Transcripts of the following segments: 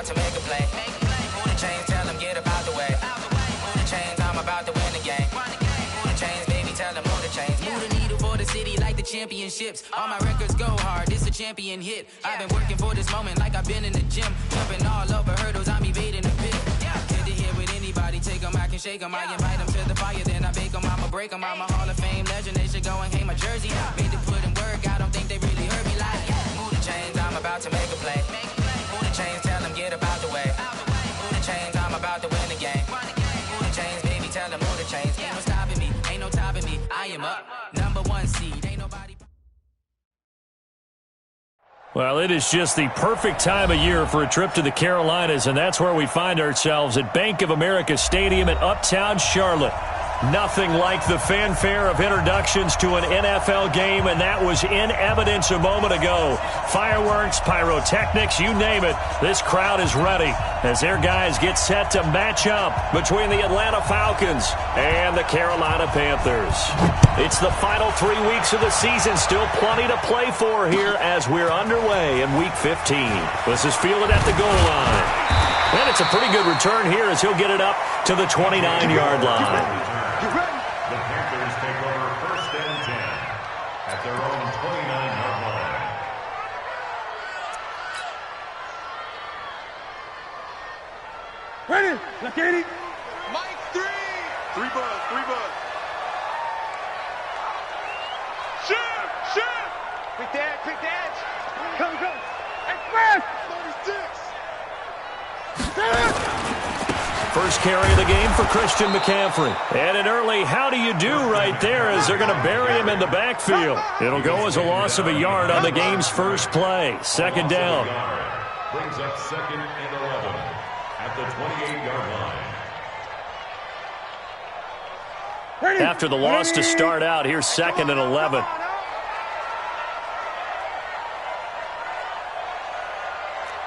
about to make a play. Move the chains, tell them get about the way. Move the chains, I'm about to win the game. Move the chains, baby, tell them move the chains. Move the needle for the city like the championships. All my records go hard, this a champion hit. I've been working for this moment like I've been in the gym. Jumping all over hurdles, I'm evading the pit. Good to hear with anybody, take them, I can shake them. I invite them to the fire, then I bake them, I'ma break them. I'm a Hall of Fame legend, they should go and hang my jersey. Made to put in work, I don't think they really heard me like. Move the chains, I'm about to make a play. Move the chains, tell them get about the way. Move the chains, I'm about to win the game. Move the chains, baby, tell them move the chains. Ain't no stopping me, ain't no topping me. I am up, #1 seed, ain't nobody. Well, it is just the perfect time of year for a trip to the Carolinas, and that's where we find ourselves at Bank of America Stadium in Uptown Charlotte. Nothing like the fanfare of introductions to an NFL game, and that was in evidence a moment ago. Fireworks, pyrotechnics, you name it. This crowd is ready as their guys get set to match up between the Atlanta Falcons and the Carolina Panthers. It's the final 3 weeks of the season. Still plenty to play for here as we're underway in Week 15. This is fielded at the goal line. And it's a pretty good return here as he'll get it up to the 29-yard line. The Panthers take over 1st and 10 at their own 29-yard line. Ready, look at it. Mike, three buzz. Shoot. Quick dance. Come. Express. 36. First carry of the game for Christian McCaffrey. And an early how do you do right there as they're going to bury him in the backfield. It'll go as a loss of a yard on the game's first play. Second down. Brings up 2nd and 11 at the 28-yard line. After the loss to start out, here's 2nd and 11.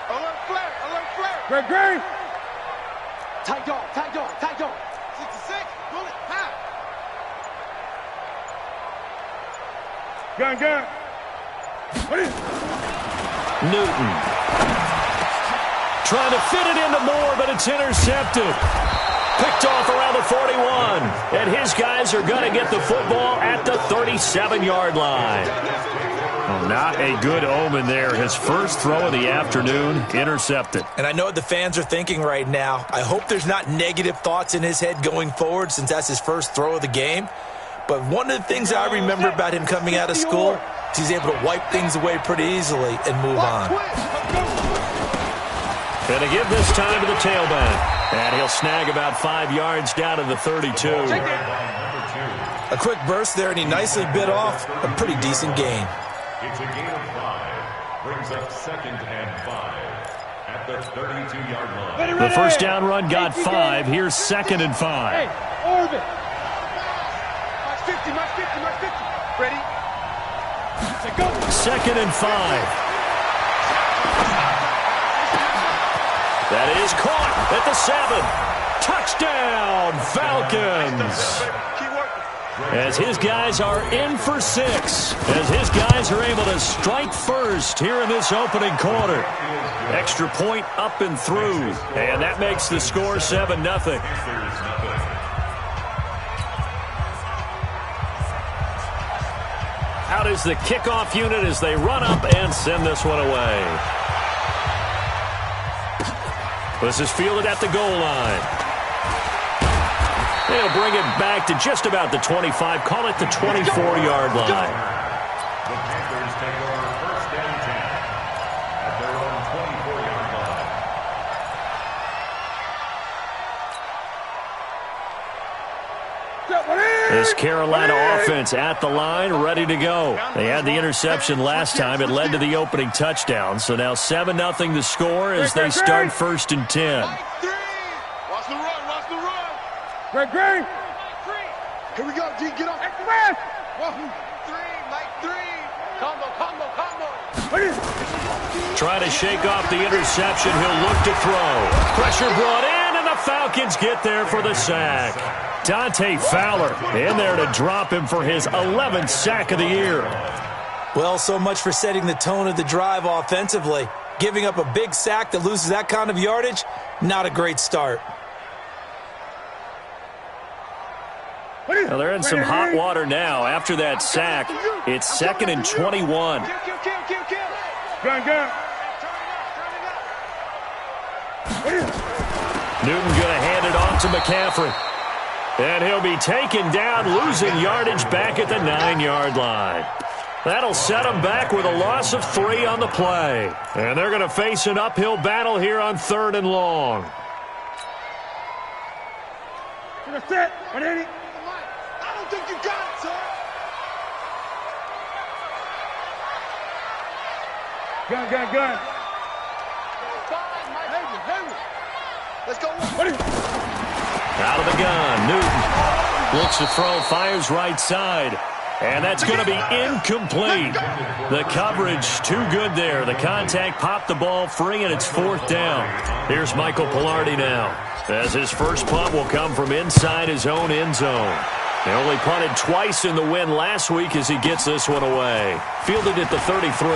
Alert flare. Great. Tight dog. 66, bullet, high. Gun. Newton. Trying to fit it into Moore, but it's intercepted. Picked off around the 41. And his guys are going to get the football at the 37-yard line. Well, not a good omen there. His first throw of the afternoon, intercepted. And I know what the fans are thinking right now. I hope there's not negative thoughts in his head going forward since that's his first throw of the game. But one of the things I remember about him coming out of school is he's able to wipe things away pretty easily and move on. Going to give this time to the tailback. And he'll snag about 5 yards down to the 32. A quick burst there, and he nicely bit off a pretty decent gain. It's a gain of 5. Brings up 2nd and 5 at the 32-yard line. The first down run got 5. Here's 2nd and 5. Hey, orbit. March 50. Ready? 2nd and 5. That is caught at the 7. Touchdown, Falcons. As his guys are in for 6. As his guys are able to strike first here in this opening quarter. Extra point up and through. And that makes the score 7-0. Out is the kickoff unit as they run up and send this one away. This is fielded at the goal line. They'll bring it back to just about the 25. Call it the 24-yard line. The Panthers take over 1st and 10 at their own 24-yard line. This Carolina offense at the line, ready to go. They had the interception last time. It led to the opening touchdown. So now 7-0 the score as they start 1st and 10. Watch the run. Great. Here we go, G, get up. Express. 1, 3, Mike 3. Combo. Trying to shake off the interception. He'll look to throw. Pressure brought in, and the Falcons get there for the sack. Dante Fowler in there to drop him for his 11th sack of the year. Well, so much for setting the tone of the drive offensively. Giving up a big sack that loses that kind of yardage, not a great start. Well, they're in some hot water now. After that sack, it's 2nd and 21. Gun. Newton going to hand it off to McCaffrey. And he'll be taken down, losing yardage back at the 9-yard line. That'll set him back with a loss of 3 on the play. And they're going to face an uphill battle here on 3rd and long. Set. 180. I don't think you got it, sir. Gun. Let's go. Out of the gun, Newton looks to throw, fires right side. And that's going to be incomplete. The coverage too good there. The contact popped the ball free, and it's 4th down. Here's Michael Pilardi now, as his first punt will come from inside his own end zone. He only punted twice in the win last week as he gets this one away. Fielded at the 33.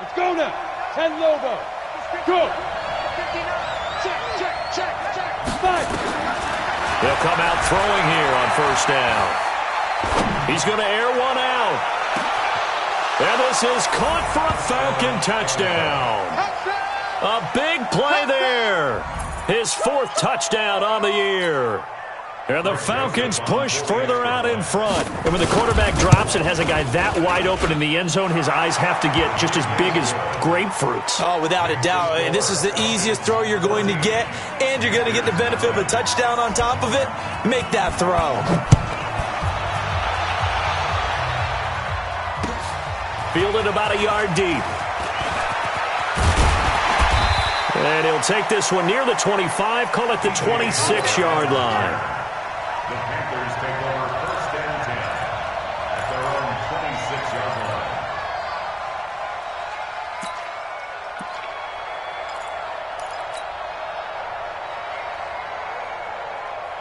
Let's go now. 10 logo. Go. 59. Check. 5. He'll come out throwing here on 1st down. He's going to air one out. And this is caught for a Falcon touchdown. A big play there. His 4th touchdown on the year. And the Falcons push further out in front. And when the quarterback drops and has a guy that wide open in the end zone, his eyes have to get just as big as grapefruits. Oh, without a doubt. This is the easiest throw you're going to get, and you're going to get the benefit of a touchdown on top of it. Make that throw. Fielded about a yard deep. And he'll take this one near the 25, call it the 26-yard line. The Panthers take over 1st and 10 at their own 26-yard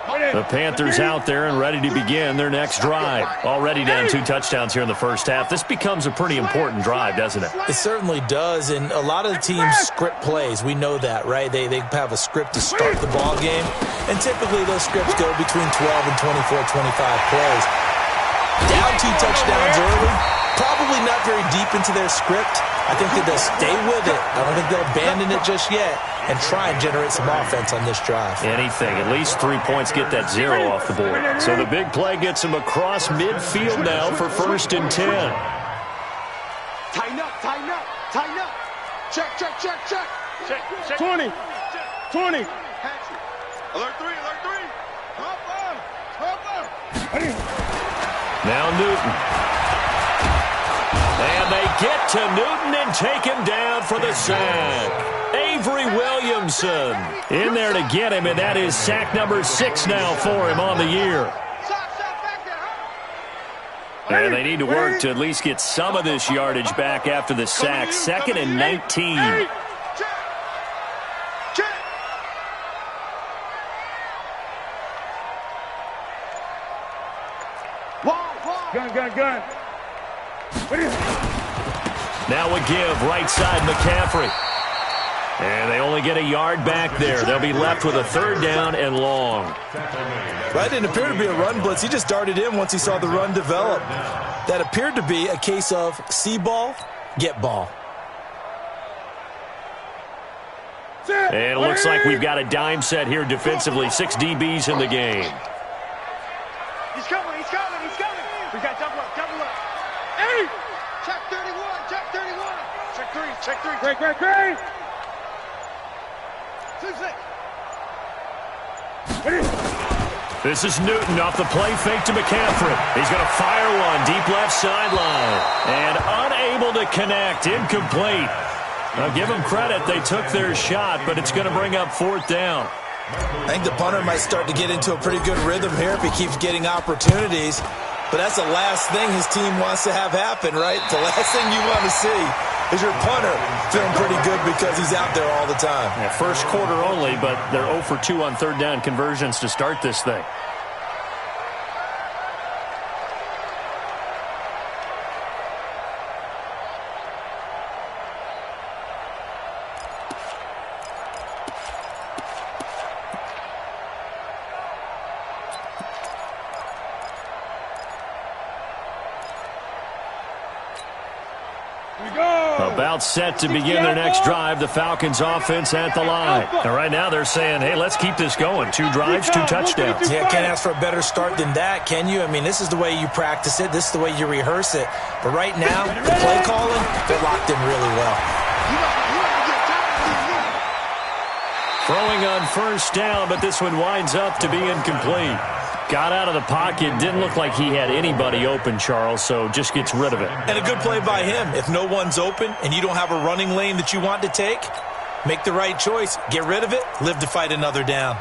line. The Panthers out there and ready to begin their next drive. Already down 2 touchdowns here in the first half. This becomes a pretty important drive, doesn't it? It certainly does, and a lot of the teams script plays. We know that, right? They have a script to start the ball game, and typically those scripts go between 12 and 24, 25 plays. Down 2 touchdowns early, probably not very deep into their script. I think that they'll stay with it. I don't think they'll abandon it just yet and try and generate some offense on this drive. Anything. At least 3 points get that 0 off the board. So the big play gets him across midfield now for 1st and 10. Tighten up. Check. 20. Alert 3. Now Newton. And they get to Newton and take him down for the sack. Avery Williamson in there to get him, and that is sack number 6 now for him on the year. And they need to work to at least get some of this yardage back after the sack. 2nd and 19. Gun. Now a give, right side McCaffrey. And they only get a yard back there. They'll be left with a 3rd down and long. That didn't appear to be a run blitz. He just darted in once he saw the run develop. That appeared to be a case of see ball, get ball. And it looks like we've got a dime set here defensively. 6 DBs in the game. He's coming. We got double up. Hey! Check 31. Check 3. Great. 2-6. This is Newton off the play fake to McCaffrey. He's going to fire one deep left sideline. And unable to connect. Incomplete. I'll give them credit. They took their shot, but it's going to bring up 4th down. I think the punter might start to get into a pretty good rhythm here if he keeps getting opportunities. But that's the last thing his team wants to have happen, right? The last thing you want to see is your punter feeling pretty good because he's out there all the time. Yeah, first quarter only, but they're 0 for 2 on third down conversions to start this thing. About set to begin their next drive, the Falcons offense at the line. And right now they're saying, hey, let's keep this going. 2 drives, 2 touchdowns. Yeah, can't ask for a better start than that, can you? I mean, this is the way you practice it. This is the way you rehearse it. But right now, the play calling, they're locked in really well. Throwing on first down, but this one winds up to be incomplete. Got out of the pocket. Didn't look like he had anybody open, Charles, so just gets rid of it. And a good play by him. If no one's open and you don't have a running lane that you want to take, make the right choice. Get rid of it. Live to fight another down.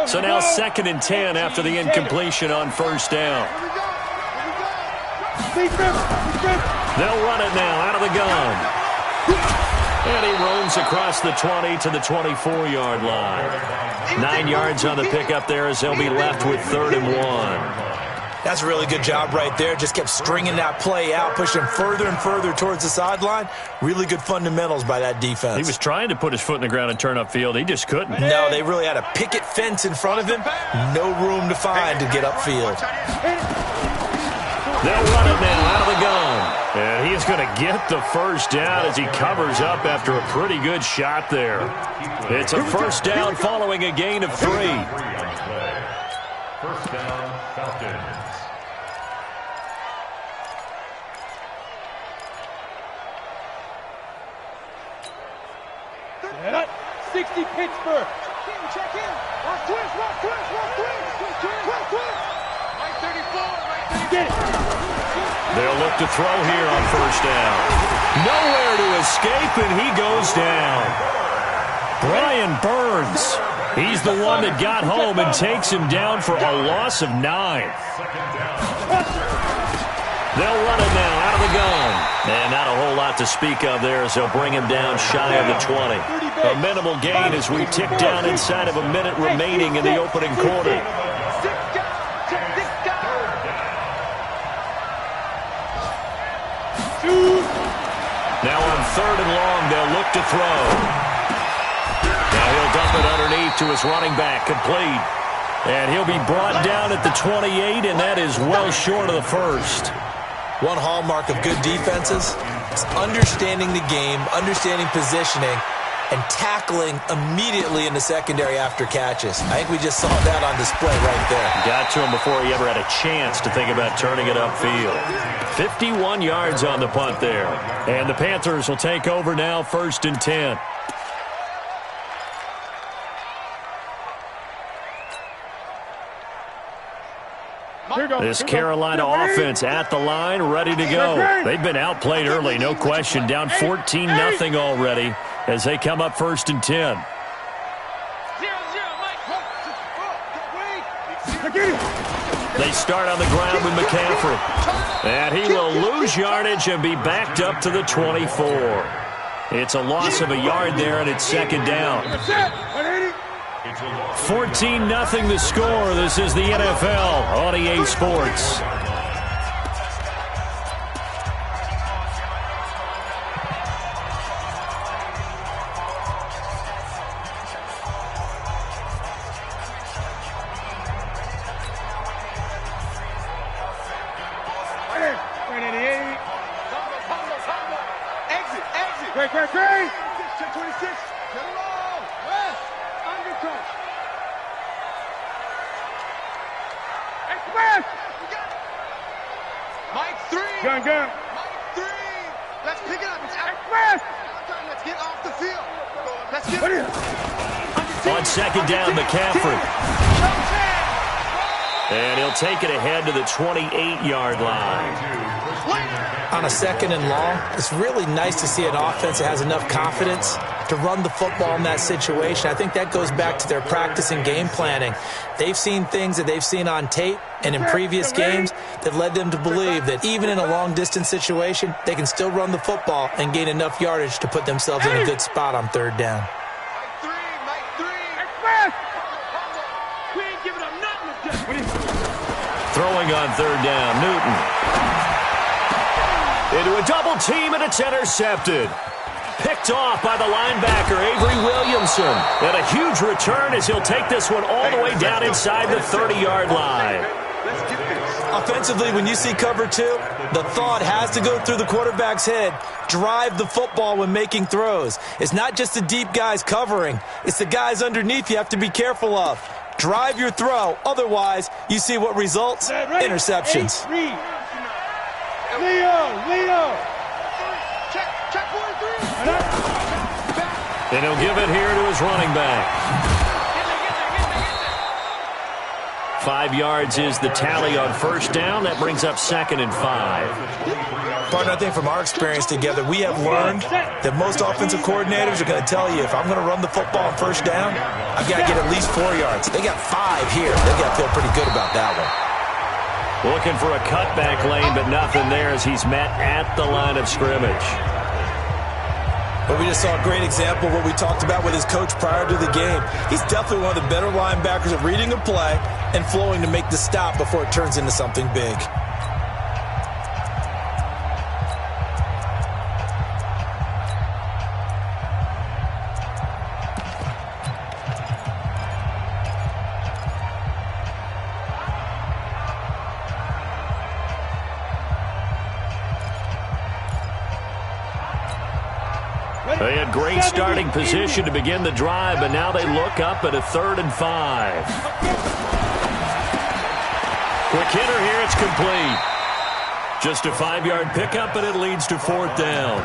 So now 2nd and 10 after the incompletion on first down. They'll run it now out of the gun. And he roams across the 20 to the 24-yard line. 9 yards on the pickup there as they'll be left with 3rd and 1. That's a really good job right there. Just kept stringing that play out, pushing further and further towards the sideline. Really good fundamentals by that defense. He was trying to put his foot in the ground and turn upfield. He just couldn't. No, they really had a picket fence in front of him. No room to find to get upfield. They'll run it now out of the gun. And he's going to get the first down as he covers up after a pretty good shot there. It's a first down following a gain of 3. First down, Falcons. 60 Pittsburgh. Check in. Watch twist. Right 34. Get it. They'll look to throw here on first down. Nowhere to escape, and he goes down. Brian Burns. He's the one that got home and takes him down for a loss of 9. They'll run it now out of the gun. And not a whole lot to speak of there as they'll bring him down shy of the 20. A minimal gain as we tick down inside of a minute remaining in the opening quarter. Now on 3rd and long, they'll look to throw. Now he'll dump it underneath to his running back, complete. And he'll be brought down at the 28, and that is well short of the first. One hallmark of good defenses is understanding the game, understanding positioning, and tackling immediately in the secondary after catches. I think we just saw that on display right there. Got to him before he ever had a chance to think about turning it upfield. 51 yards on the punt there. And the Panthers will take over now, 1st and 10. This Carolina offense at the line, ready to go. They've been outplayed early, no question. Down 14-0 already as they come up 1st and 10. They start on the ground with McCaffrey. And he will lose yardage and be backed up to the 24. It's a loss of a yard there, and it's 2nd down. 14-0 the score. This is the NFL on EA Sports. Great. 26. Get along. West. Undercut. Express. Mike 3. Gun. Mike 3. Let's pick it up. Let's get off the field. Let's get On second down, McCaffrey. And he'll take it ahead to the 28-yard line. On a second and long, it's really nice to see an offense that has enough confidence to run the football in that situation. I think that goes back to their practice and game planning. They've seen things that they've seen on tape and in previous games that led them to believe that even in a long-distance situation, they can still run the football and gain enough yardage to put themselves in a good spot on third down. Throwing on third down, Newton. Into a double team, and it's intercepted. Picked off by the linebacker, Avery Williamson. And a huge return as he'll take this one all the way down inside the 30-yard line. Offensively, when you see cover two, the thought has to go through the quarterback's head. Drive the football when making throws. It's not just the deep guys covering. It's the guys underneath you have to be careful of. Drive your throw. Otherwise, you see what results? Interceptions. Leo. Check 43. And he'll give it here to his running back. 5 yards is the tally on first down. That brings up 2nd and 5. Partner, I think from our experience together, we have learned that most offensive coordinators are going to tell you, if I'm going to run the football on first down, I've got to get at least 4 yards. They got 5 here. They've got to feel pretty good about that one. Looking for a cutback lane, but nothing there as he's met at the line of scrimmage. But we just saw a great example of what we talked about with his coach prior to the game. He's definitely one of the better linebackers at reading a play and flowing to make the stop before it turns into something big. They had great starting position to begin the drive, but now they look up at a 3rd and 5. Quick hitter here, it's complete. Just a 5-yard pickup, and it leads to 4th down.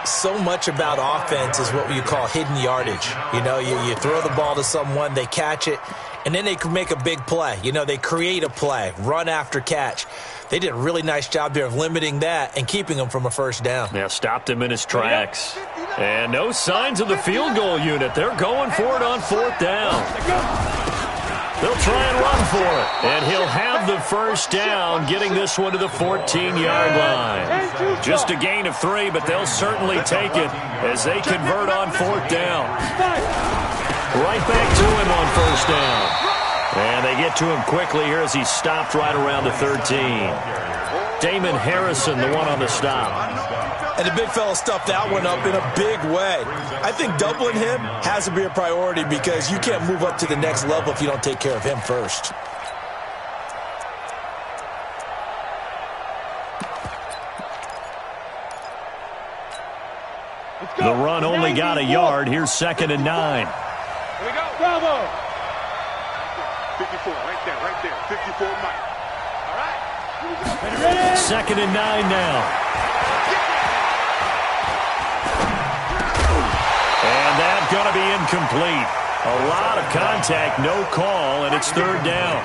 So much about offense is what you call hidden yardage. You know, you throw the ball to someone, they catch it, and then they can make a big play. You know, they create a play, run after catch. They did a really nice job there of limiting that and keeping him from a first down. Yeah, stopped him in his tracks. And no signs of the field goal unit. They're going for it on 4th down. They'll try and run for it. And he'll have the first down, getting this one to the 14-yard line. Just a gain of 3, but they'll certainly take it as they convert on 4th down. Right back to him on first down. And they get to him quickly here as he's stopped right around the 13. Damon Harrison, the one on the stop. And the big fella stuffed that one up in a big way. I think doubling him has to be a priority because you can't move up to the next level if you don't take care of him first. The run only got a yard. Here's 2nd and 9. Here we go. Bravo. 54, right there. 54, Mike. All right. Ready? 2nd and 9 now. And that's going to be incomplete. A lot of contact, no call, and it's 3rd down.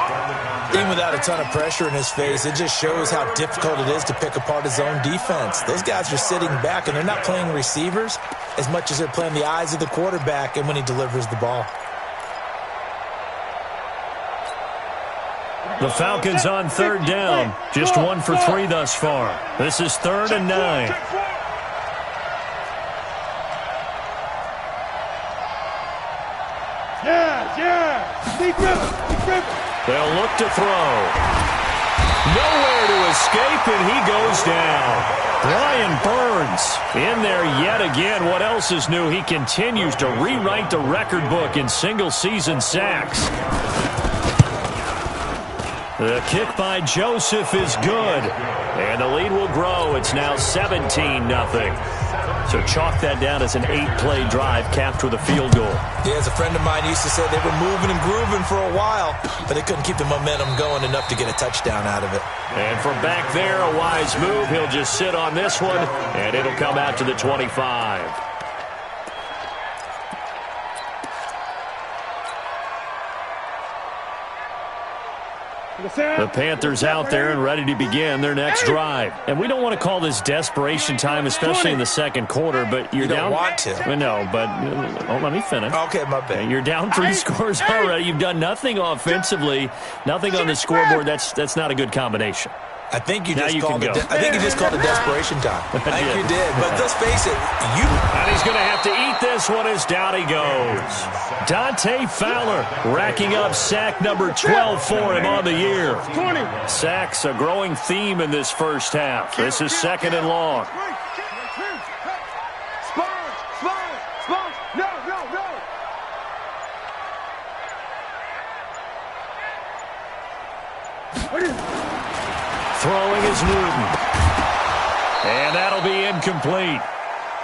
Even without a ton of pressure in his face, it just shows how difficult it is to pick apart his own defense. Those guys are sitting back, and they're not playing receivers as much as they're playing the eyes of the quarterback and when he delivers the ball. The Falcons on 3rd down. Just 1 for 3 thus far. This is 3rd and 9. Yeah. Deep river. They'll look to throw. Nowhere to escape, and he goes down. Brian Burns in there yet again. What else is new? He continues to rewrite the record book in single-season sacks. The kick by Joseph is good, and the lead will grow. It's now 17-0. So chalk that down as an 8-play drive capped with a field goal. Yeah, as a friend of mine used to say, they were moving and grooving for a while, but they couldn't keep the momentum going enough to get a touchdown out of it. And from back there, a wise move. He'll just sit on this one, and it'll come out to the 25. The Panthers out there and ready to begin their next drive. And we don't want to call this desperation time, especially in the second quarter, but you're down. You don't want to. No, but let me finish. Okay, my bad. You're down 3 scores already. You've done nothing offensively, nothing on the scoreboard. That's not a good combination. I think you just called it. I think you just called it desperation time. I think you did. But let's face it, And he's going to have to eat this one as down he goes. Dante Fowler racking up sack number 12 for him on the year. 20. Sacks a growing theme in this first half. This is second and long. Sponge. No. Throwing is Newton. And that'll be incomplete.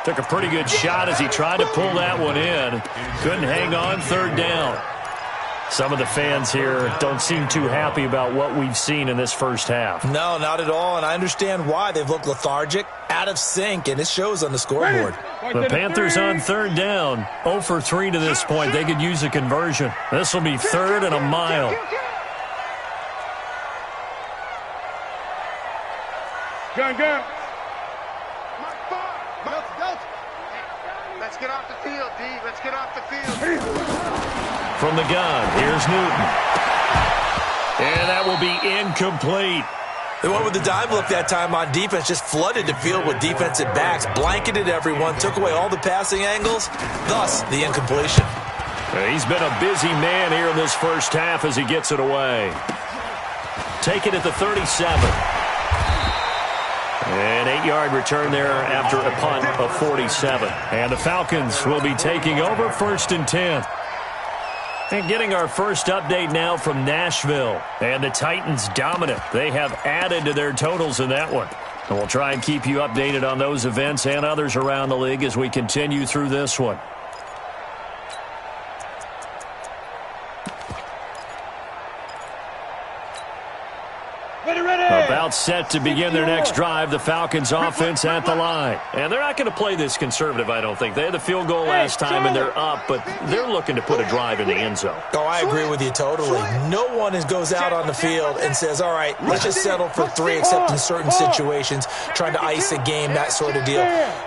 Took a pretty good shot as he tried to pull that one in. Couldn't hang on, third down. Some of the fans here don't seem too happy about what we've seen in this first half. No, not at all, and I understand why. They've looked lethargic, out of sync, and it shows on the scoreboard. The Panthers on third down, 0 for 3 to this point. They could use a conversion. This will be third and a mile. Gun. Let's get off the field, D. Let's get off the field. From the gun, here's Newton. And that will be incomplete. They went with the dive look that time on defense, just flooded the field with defensive backs, blanketed everyone, took away all the passing angles, thus the incompletion. He's been a busy man here in this first half as he gets it away. Take it at the 37. An 8-yard return there after a punt of 47. And the Falcons will be taking over first and 10. And getting our first update now from Nashville. And the Titans dominant. They have added to their totals in that one. And we'll try and keep you updated on those events and others around the league as we continue through this one. About set to begin their next drive, the Falcons offense at the line. And they're not going to play this conservative, I don't think. They had the field goal last time, and they're up, but they're looking to put a drive in the end zone. Oh, I agree with you totally. No one goes out on the field and says, all right, let's just settle for 3, except in certain situations, trying to ice a game, that sort of deal.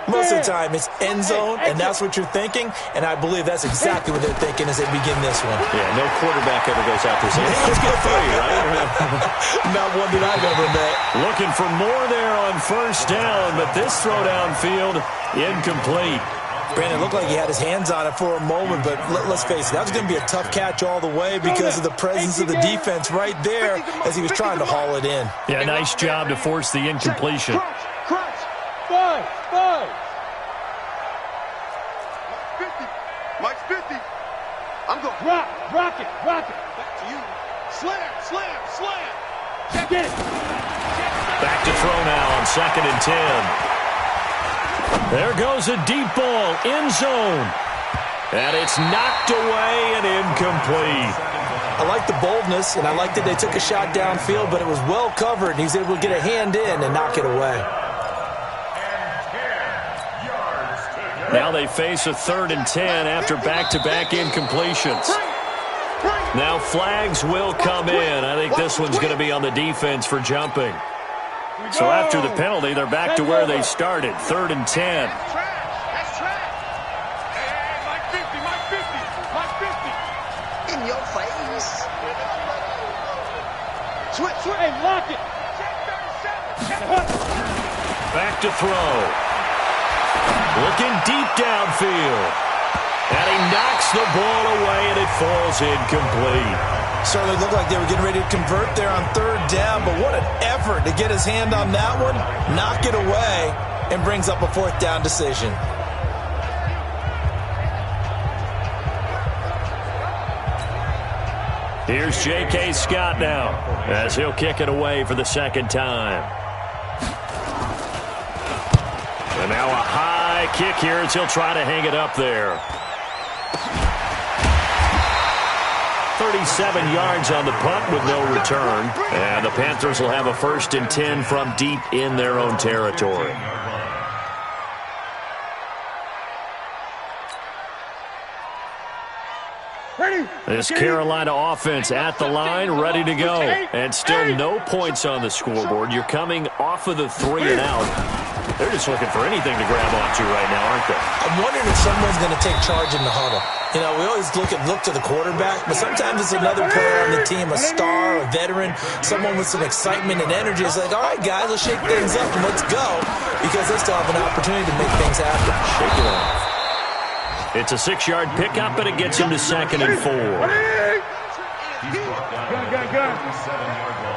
Most of the time, it's end zone, and that's what you're thinking, and I believe that's exactly what they're thinking as they begin this one. Yeah, no quarterback ever goes out there saying, hey, let's get 3, right? Not one that I've ever met. Looking for more there on first down, but this throw downfield, incomplete. Brandon, it looked like he had his hands on it for a moment, but let's face it, that was going to be a tough catch all the way because of the presence of the defense right there as he was trying to haul it in. Yeah, nice job to force the incompletion. Crunch. 5. Mike's 50. I'm going. Rock it. Back to you. Slam. Get it. Back to throw now on second and 10. There goes a deep ball, end zone. And it's knocked away and incomplete. I like the boldness, and I like that they took a shot downfield, but it was well covered, and he's able to get a hand in and knock it away. Now they face a 3rd and 10 after back-to-back incompletions. Now flags will come in. I think this one's going to be on the defense for jumping. So after the penalty, they're back to where they started, 3rd and 10. That's trash. Hey, Mike 50. In your face. Switch. Hey, lock it. Back to throw. Looking deep downfield. And he knocks the ball away, and it falls incomplete. Certainly looked like they were getting ready to convert there on 3rd down, but what an effort to get his hand on that one, knock it away, and brings up a 4th down decision. Here's J.K. Scott now as he'll kick it away for the second time. And now a high kick here as he'll try to hang it up there. 37 yards on the punt with no return. And the Panthers will have a 1st and 10 from deep in their own territory. This Carolina offense at the line, ready to go. And still no points on the scoreboard. You're coming off of the 3 and out. They're just looking for anything to grab onto right now, aren't they? I'm wondering if someone's going to take charge in the huddle. You know, we always look to the quarterback, but sometimes it's another player on the team, a star, a veteran, someone with some excitement and energy. It's like, all right, guys, let's shake things up and let's go, because they still have an opportunity to make things happen. Shake it up. It's a 6-yard pickup, and it gets him to 2nd and 4. Gun.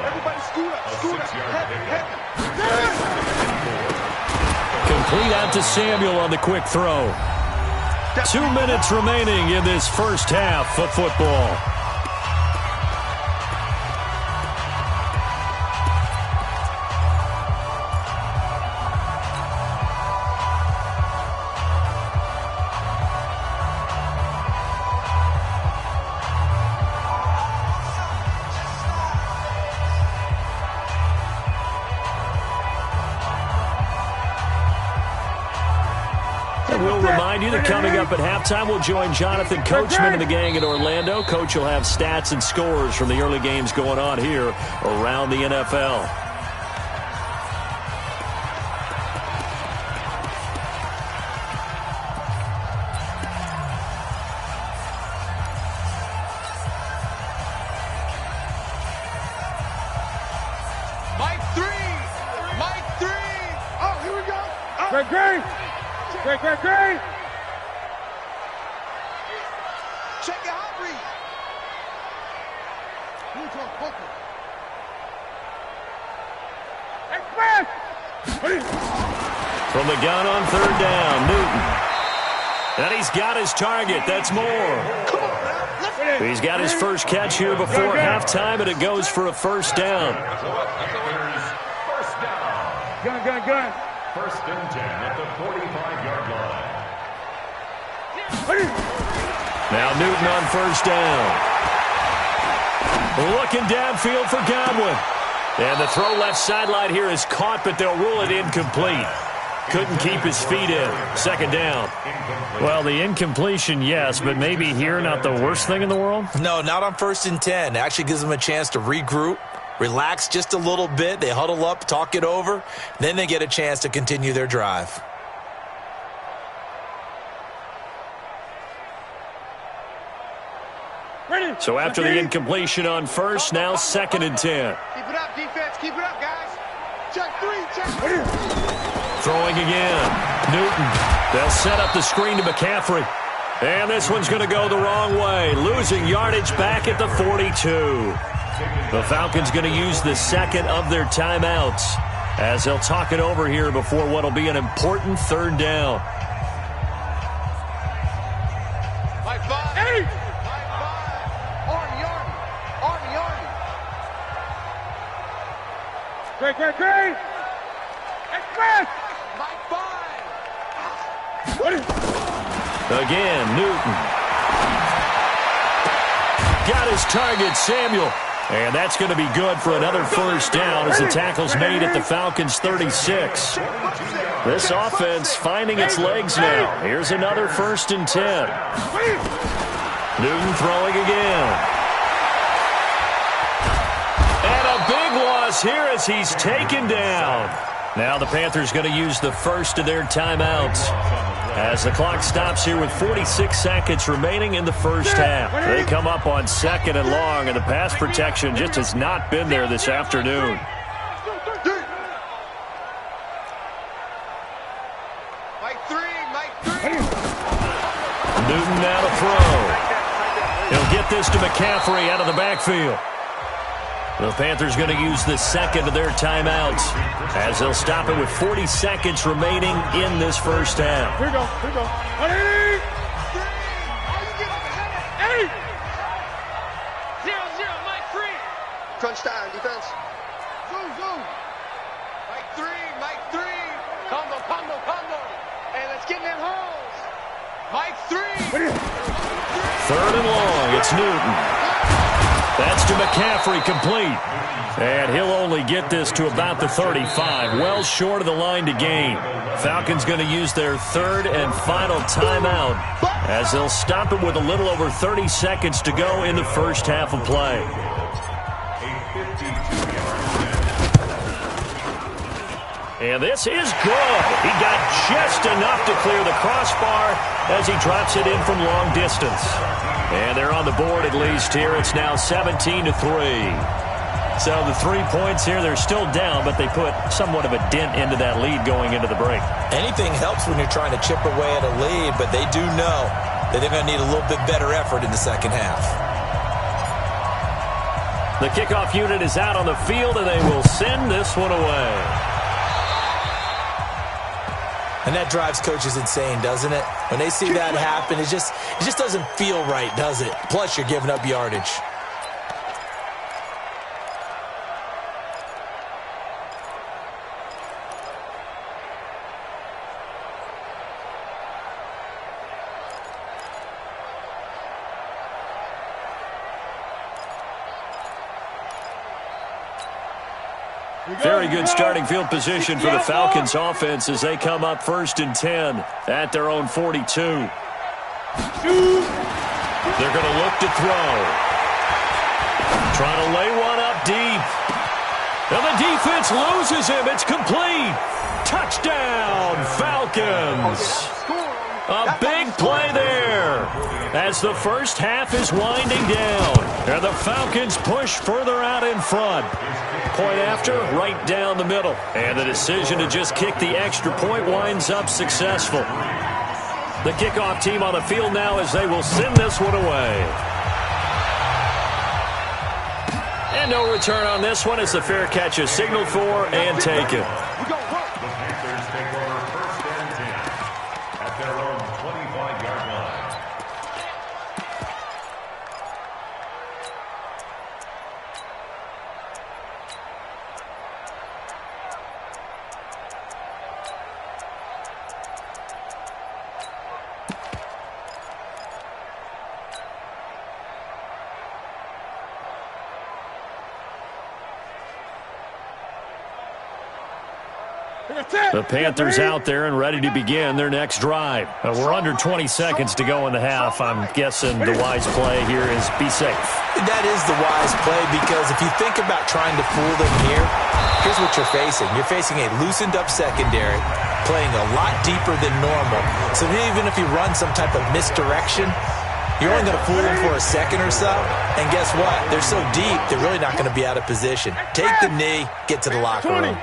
Everybody scoot up. Complete out to Samuel on the quick throw. 2 minutes remaining in this first half of football. We'll remind you that coming up at halftime, we'll join Jonathan Coachman and the gang in Orlando. Coach will have stats and scores from the early games going on here around the NFL. Mike 3. Oh, here we go. Great. Check your hot read. From the gun on 3rd down, Newton. And he's got his target. That's more. He's got his first catch here before halftime, and it goes for a 1st down. Gun. 1st and 10 at the 45-yard line. Now Newton on 1st down. Looking downfield for Godwin. And the throw left sideline here is caught, but they'll rule it incomplete. Couldn't keep his feet in. 2nd down. Well, the incompletion, yes, but maybe here not the worst thing in the world? No, not on 1st and 10. It actually gives them a chance to regroup, relax just a little bit. They huddle up, talk it over. Then they get a chance to continue their drive. So after the incompletion on 1st, now 2nd and 10. Keep it up, defense. Keep it up, guys. Check 3. Throwing again. Newton. They'll set up the screen to McCaffrey. And this one's going to go the wrong way. Losing yardage back at the 42. The Falcons going to use the 2nd of their timeouts as they'll talk it over here before what will be an important 3rd down. Mike 5. Army. Great. Express. Mike 5. Again, Newton. Got his target, Samuel. And that's going to be good for another 1st down as the tackle's made at the Falcons' 36. This offense finding its legs now. Here's another 1st and 10. Newton throwing again. And a big loss here as he's taken down. Now the Panthers going to use the 1st of their timeouts as the clock stops here with 46 seconds remaining in the 1st half. They come up on 2nd and long, and the pass protection just has not been there this afternoon. Mike 3. Newton now to throw. He'll get this to McCaffrey out of the backfield. The Panthers going to use the 2nd of their timeouts as they'll stop it with 40 seconds remaining in this 1st half. Here we go. 180. 0-0, Mike 3. Crunch time, defense. Zoom. Mike 3. Combo. And let's Let's get in that holes. Mike 3. 3rd and long. It's Newton. That's to McCaffrey, complete. And he'll only get this to about the 35, well short of the line to gain. Falcons going to use their 3rd and final timeout as they'll stop it with a little over 30 seconds to go in the first half of play. And this is good. He got just enough to clear the crossbar as he drops it in from long distance. And they're on the board at least here. It's now 17-3. So the 3 points here, they're still down, but they put somewhat of a dent into that lead going into the break. Anything helps when you're trying to chip away at a lead, but they do know that they're going to need a little bit better effort in the second half. The kickoff unit is out on the field, and they will send this one away. And that drives coaches insane, doesn't it? When they see that happen, it just doesn't feel right, does it? Plus, you're giving up yardage. Very good starting field position for the Falcons offense as they come up 1st and 10 at their own 42. They're going to look to throw. Trying to lay one up deep. And the defense loses him. It's complete. Touchdown, Falcons. A big play there as the first half is winding down. And the Falcons push further out in front. Point after, right down the middle. And the decision to just kick the extra point winds up successful. The kickoff team on the field now as they will send this one away. And no return on this one as the fair catch is signaled for and taken. Panthers take over 1st and 10 at their own 25-yard line. The Panthers out there and ready to begin their next drive. We're under 20 seconds to go in the half. I'm guessing the wise play here is be safe. That is the wise play because if you think about trying to fool them here, here's what you're facing. You're facing a loosened up secondary, playing a lot deeper than normal. So even if you run some type of misdirection, you're only going to fool them for a second or so. And guess what? They're so deep, they're really not going to be out of position. Take the knee, get to the locker room.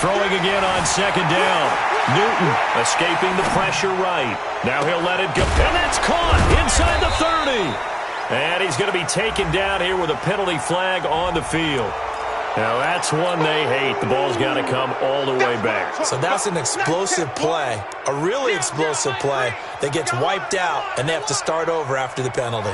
Throwing again on 2nd down. Newton escaping the pressure right. Now he'll let it go. And that's caught inside the 30. And he's going to be taken down here with a penalty flag on the field. Now that's one they hate. The ball's got to come all the way back. So that's an explosive play, a really explosive play that gets wiped out, and they have to start over after the penalty.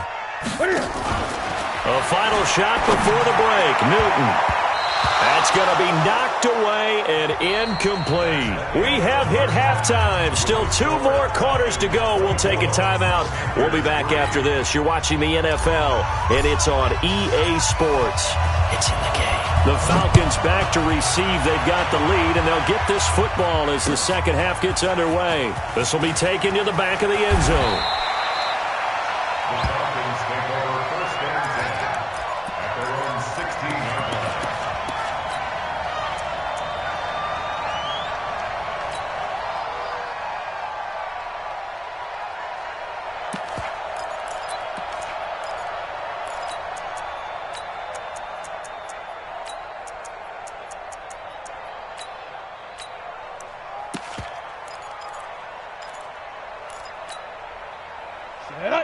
A final shot before the break. Newton. That's going to be knocked away and incomplete. We have hit halftime. Still 2 more quarters to go. We'll take a timeout. We'll be back after this. You're watching the NFL, and it's on EA Sports. It's in the game. The Falcons back to receive. They've got the lead, and they'll get this football as the second half gets underway. This will be taken to the back of the end zone. The Falcons take over 1st and 10 at their own 16-yard line.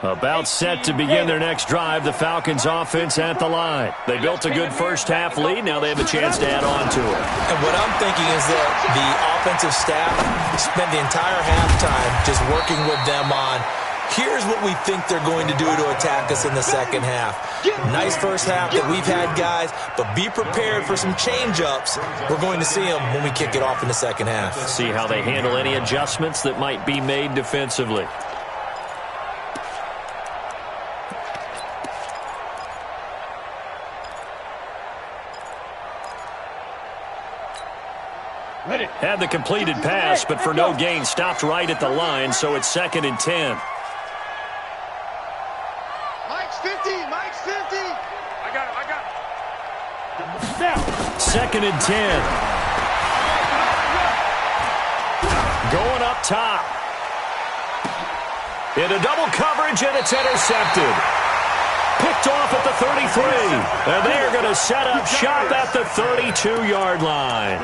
About set to begin their next drive, the Falcons offense at the line. They built a good first half lead. Now they have a chance to add on to it. And what I'm thinking is that the offensive staff spent the entire halftime just working with them on Here's what we think they're going to do to attack us in the second half. Nice first half that we've had, guys, but be prepared for some change-ups. We're going to see them when we kick it off in the second half. See how they handle any adjustments that might be made defensively. Had the completed pass, but for no gain, stopped right at the line, so it's 2nd and 10. Mike's 50, Mike's 50. I got Now. 2nd and 10. Going up top. Into double coverage, and it's intercepted. Picked off at the 33. And they are going to set up shop at the 32-yard line.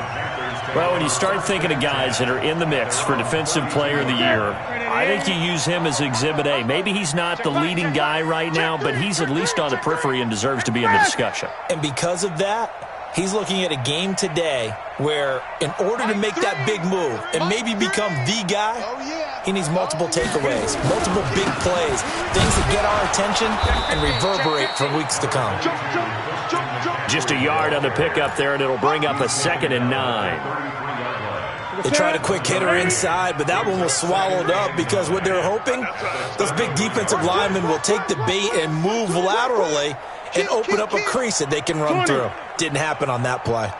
Well, when you start thinking of guys that are in the mix for Defensive Player of the Year, I think you use him as Exhibit A. Maybe he's not the leading guy right now, but he's at least on the periphery and deserves to be in the discussion. And because of that, he's looking at a game today where in order to make that big move and maybe become the guy, he needs multiple takeaways, multiple big plays, things that get our attention and reverberate for weeks to come. Just a yard on the pickup there, and it'll bring up a 2nd and 9. They tried a quick hitter inside, but that one was swallowed up because what they're hoping, those big defensive linemen will take the bait and move laterally and open up a crease that they can run through. Didn't happen on that play.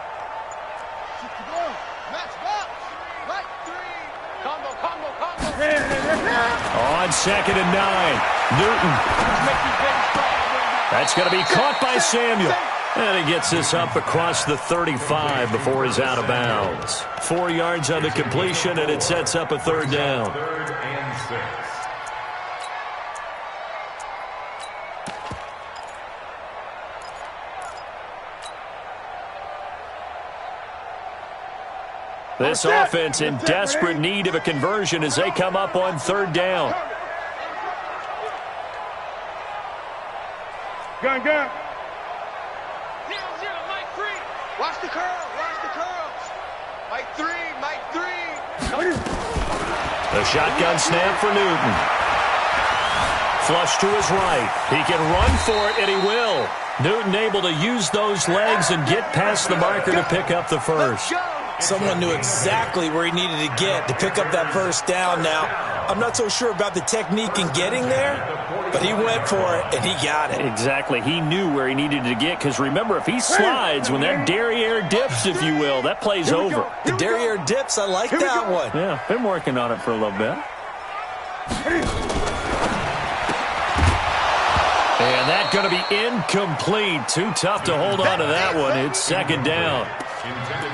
On 2nd and 9, Newton. That's going to be caught by Samuel. And he gets this up across the 35 before he's out of bounds. 4 yards on the completion, and it sets up a 3rd down. 3rd and 6. This offense in desperate need of a conversion as they come up on 3rd down. Gun. Watch the curl, watch the curls. Mike 3, Mike 3. The shotgun snap for Newton. Flush to his right. He can run for it, and he will. Newton able to use those legs and get past the marker to pick up the first. Someone knew exactly where he needed to get to pick up that first down. Now, I'm not so sure about the technique in getting there, but he went for it, and he got it. Exactly. He knew where he needed to get, because remember, if he slides, when that derriere dips, if you will, that play's over. The derriere dips, I like that one. Yeah, been working on it for a little bit. And that's going to be incomplete. Too tough to hold on to that one. It's 2nd down.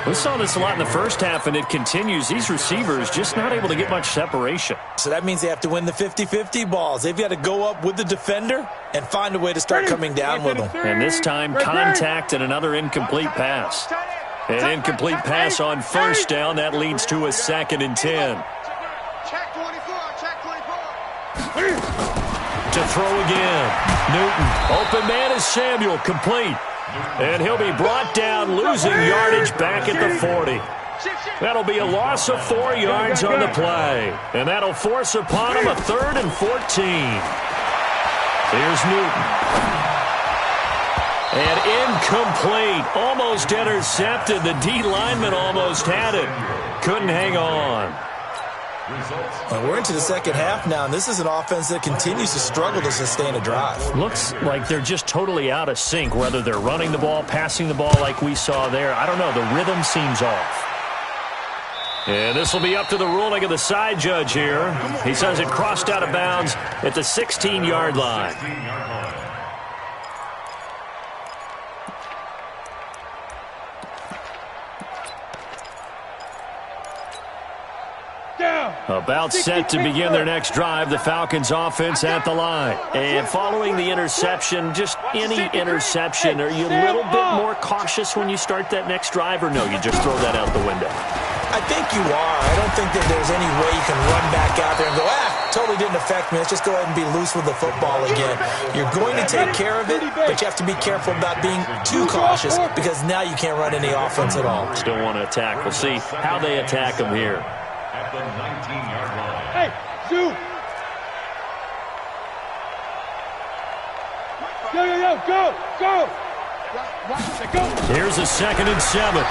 We saw this a lot in the first half, and it continues. These receivers just not able to get much separation. So that means they have to win the 50-50 balls. They've got to go up with the defender and find a way to start coming down with them. And this time, contact and another incomplete pass. An incomplete pass on 1st down. That leads to a 2nd and 10. Check 24, check 24. To throw again. Newton. Open man is Samuel. Complete. And he'll be brought down, losing yardage back at the 40. That'll be a loss of 4 yards on the play. And that'll force upon him a 3rd and 14. Here's Newton. And incomplete. Almost intercepted. The D lineman almost had it. Couldn't hang on. Well, we're into the second half now, and this is an offense that continues to struggle to sustain a drive. Looks like they're just totally out of sync, whether they're running the ball, passing the ball like we saw there. I don't know. The rhythm seems off. And this will be up to the ruling of the side judge here. He says it crossed out of bounds at the 16-yard line. About set to begin their next drive, the Falcons offense at the line. And following the interception, just any interception, are you a little bit more cautious when you start that next drive, or no, you just throw that out the window? I think you are. I don't think that there's any way you can run back out there and go, totally didn't affect me. Let's just go ahead and be loose with the football again. You're going to take care of it, but you have to be careful about being too cautious because now you can't run any offense at all. Still want to attack. We'll see how they attack them here. At the 19-yard line. Hey, shoot! Go, go, go. Here's a 2nd and 7.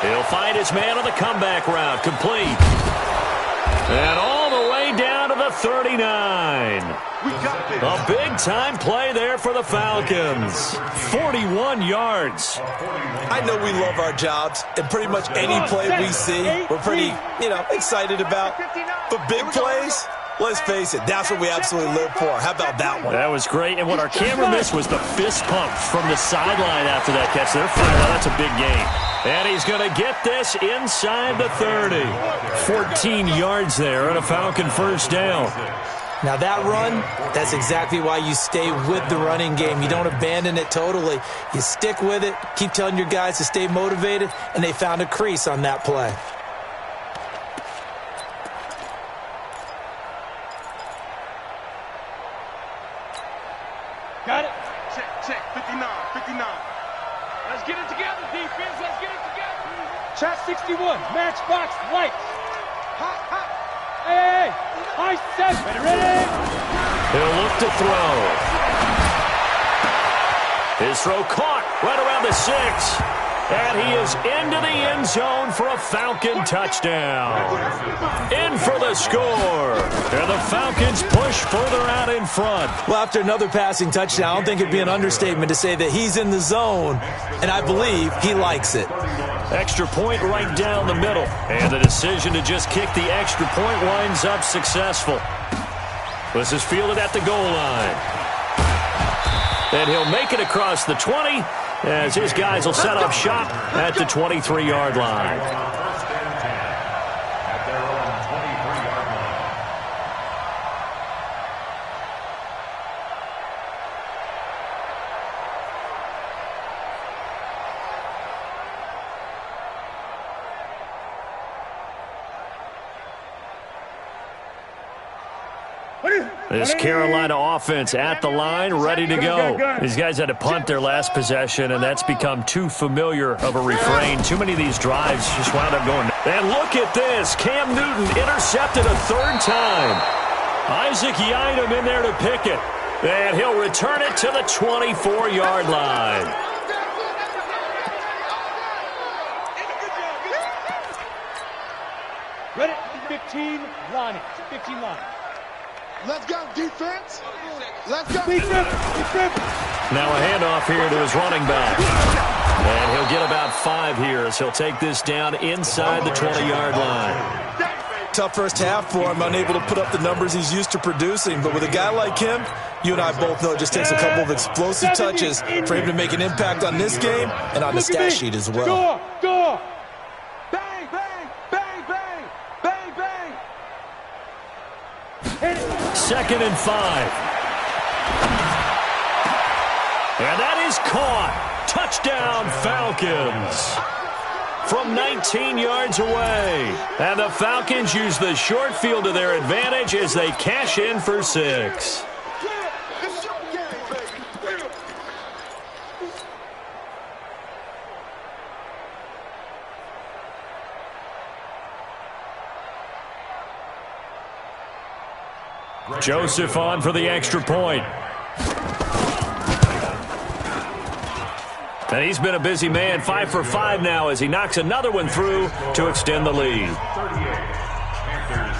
He'll find his man on the comeback route. Complete. And all the way down to the 39. A big-time play there for the Falcons. 41 yards. I know we love our jobs, and pretty much any play we see, we're pretty, excited about. But big plays, let's face it, that's what we absolutely live for. How about that one? That was great. And what our camera missed was the fist pump from the sideline after that catch. They're fired out. That's a big game. And he's going to get this inside the 30. 14 yards there on a Falcon first down. Now that run, that's exactly why you stay with the running game. You don't abandon it totally. You stick with it, keep telling your guys to stay motivated, and they found a crease on that play. Got it. Check, 59. Let's get it together, defense. Let's get it together. Check 61. Matchbox lights. Hot. Hey. High 7. Ready? He'll look to throw. His throw caught right around the 6. And he is into the end zone for a Falcon touchdown. In for the score. And the Falcons push further out in front. Well, after another passing touchdown, I don't think it'd be an understatement to say that he's in the zone, and I believe he likes it. Extra point right down the middle. And the decision to just kick the extra point winds up successful. This is fielded at the goal line. And he'll make it across the 20 as his guys will set up shop at the 23-yard line. First and 10 at their own 23-yard line. This Carolina offense at the line, ready to go. These guys had to punt their last possession, and that's become too familiar of a refrain. Too many of these drives just wound up going. And look at this. Cam Newton intercepted a 3rd time. Isaac Yiadom in there to pick it. And he'll return it to the 24-yard line. Ready? 15 line. 15 line. Let's go, defense. Let's go. Defense. Now a handoff here to his running back. And he'll get about 5 here as he'll take this down inside the 20-yard line. Tough first half for him, unable to put up the numbers he's used to producing. But with a guy like him, you and I both know it just takes a couple of explosive touches for him to make an impact on this game and on the stat sheet as well. Go. Bang, bang, bang, bang, bang, bang. 2nd and 5. And that is caught. Touchdown, Falcons. From 19 yards away. And the Falcons use the short field to their advantage as they cash in for 6. Joseph on for the extra point. And he's been a busy man, 5 for 5 now as he knocks another one through to extend the lead. 38, Panthers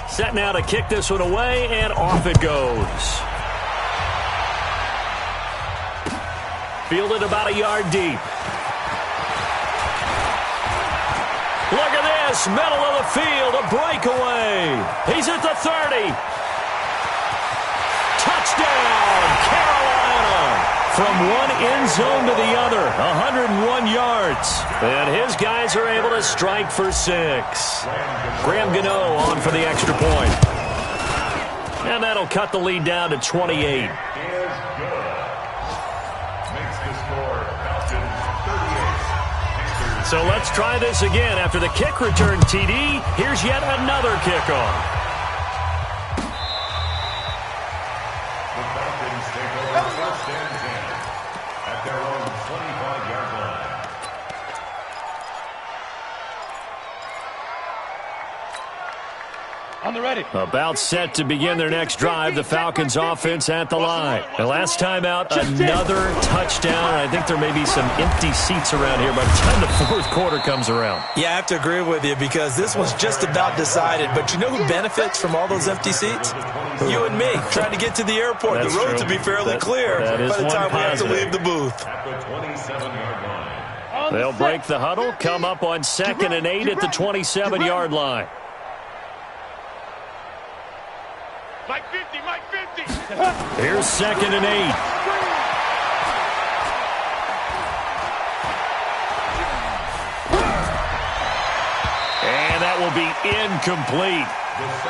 3. Set now to kick this one away, and off it goes. Fielded about a yard deep. Look at this, middle of the field, a breakaway. He's at the 30. Touchdown, Carolina. From one end zone to the other, 101 yards. And his guys are able to strike for 6. Graham Gano on for the extra point. And that'll cut the lead down to 28. So let's try this again. After the kick return TD, here's yet another kickoff. The Falcons take over first and 10 at their own 25-yard line. About set to begin their next drive, the Falcons offense at the line. And last time out, another touchdown. I think there may be some empty seats around here by the time the fourth quarter comes around. Yeah, I have to agree with you because this was just about decided. But you know who benefits from all those empty seats? You and me, trying to get to the airport. That's the roads true. will be fairly clear by the time we have to leave the booth. At the 27-yard line. They'll break the huddle, come up on 2nd and 8 at the 27-yard line. Mike 50, Mike 50. Here's 2nd and 8. And that will be incomplete.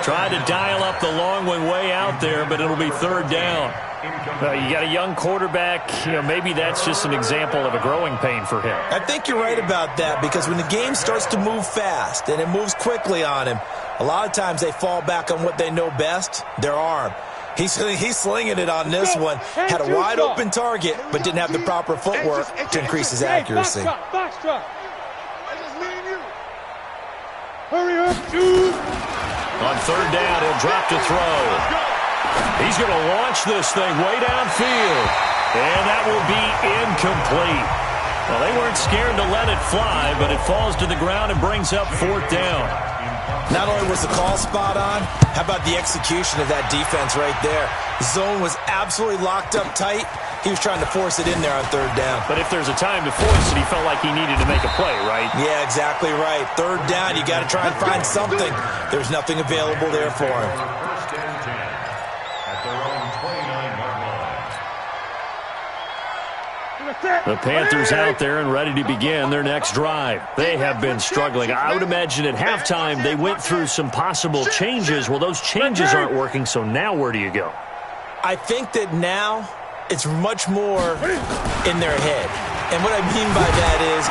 Tried to dial up the long one way out there, but it'll be 3rd down. You got a young quarterback. Maybe that's just an example of a growing pain for him. I think you're right about that because when the game starts to move fast and it moves quickly on him, a lot of times they fall back on what they know best, their arm. He's slinging it on this one. Had a wide open target, but didn't have the proper footwork to increase his accuracy. Box drop. Hurry up, dude. On 3rd down, he'll drop to throw. He's going to launch this thing way downfield. And that will be incomplete. Well, they weren't scared to let it fly, but it falls to the ground and brings up 4th down. Not only was the call spot on, how about the execution of that defense right there? The zone was absolutely locked up tight. He was trying to force it in there on 3rd down. But if there's a time to force it, he felt like he needed to make a play, right? Yeah, exactly right. 3rd down, you got to try and find something. There's nothing available there for him. First and 10 at their own 29-yard line. The Panthers out there and ready to begin their next drive. They have been struggling. I would imagine at halftime they went through some possible changes. Well, those changes aren't working, so now where do you go? I think that now it's much more in their head. And what I mean by that is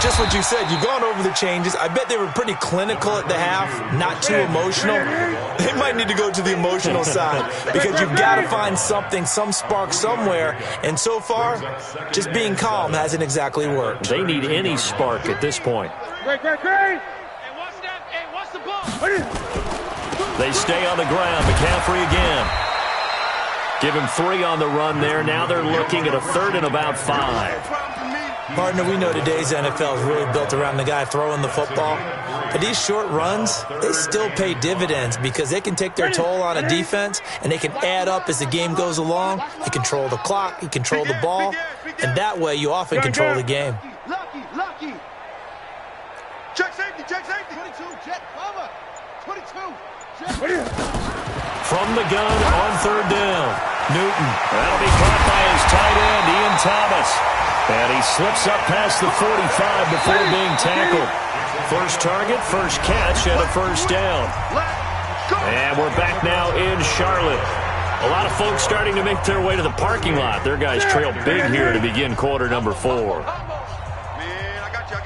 just what you said. You've gone over the changes. I bet they were pretty clinical at the half, not too emotional. They might need to go to the emotional side because you've got to find something, some spark somewhere. And so far, just being calm hasn't exactly worked. They need any spark at this point. Great. Hey, watch that. Hey, watch the ball. They stay on the ground. McCaffrey again. Give him 3 on the run there. Now they're looking at a 3rd and about 5. Partner, we know today's NFL is really built around the guy throwing the football. But these short runs, they still pay dividends because they can take their toll on a defense and they can add up as the game goes along. You control the clock, you control the ball, and that way you often control the game. Lucky. Check safety. 22, jet cover. 22. From the gun on 3rd down. Newton. That'll be caught by his tight end, Ian Thomas. And he slips up past the 45 before being tackled. First target, first catch, and a 1st down. And we're back now in Charlotte. A lot of folks starting to make their way to the parking lot. Their guys trail big here to begin quarter number 4. Man, I got you.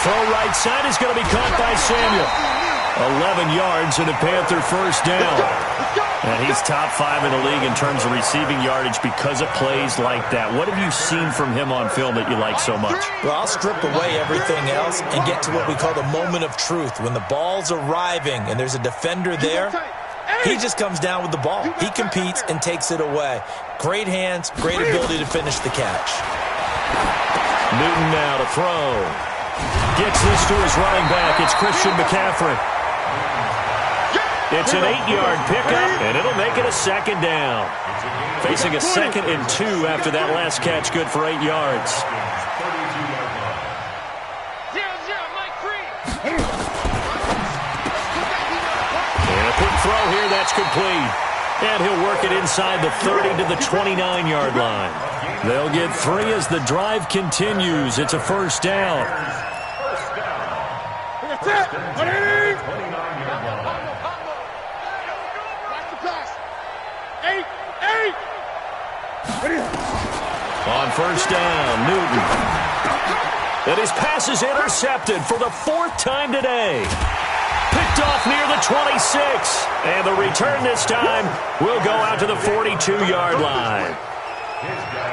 Throw right side is going to be caught by Samuel. 11 yards and a Panther 1st down. And he's top 5 in the league in terms of receiving yardage because of plays like that. What have you seen from him on film that you like so much? Well, I'll strip away everything else and get to what we call the moment of truth. When the ball's arriving and there's a defender there, he just comes down with the ball. He competes and takes it away. Great hands, great ability to finish the catch. Newton now to throw. Gets this to his running back. It's Christian McCaffrey. It's an 8-yard pickup, and it'll make it a 2nd down. Facing a 2nd and 2 after that last catch, good for 8 yards. 32-yard line. 0-0, Mike 3. And a quick throw here, that's complete. And he'll work it inside the 30 to the 29-yard line. They'll get 3 as the drive continues. It's a 1st down. That's it. 29-yard line. On 1st down, Newton. And his pass is intercepted for the 4th time today. Picked off near the 26. And the return this time will go out to the 42-yard line.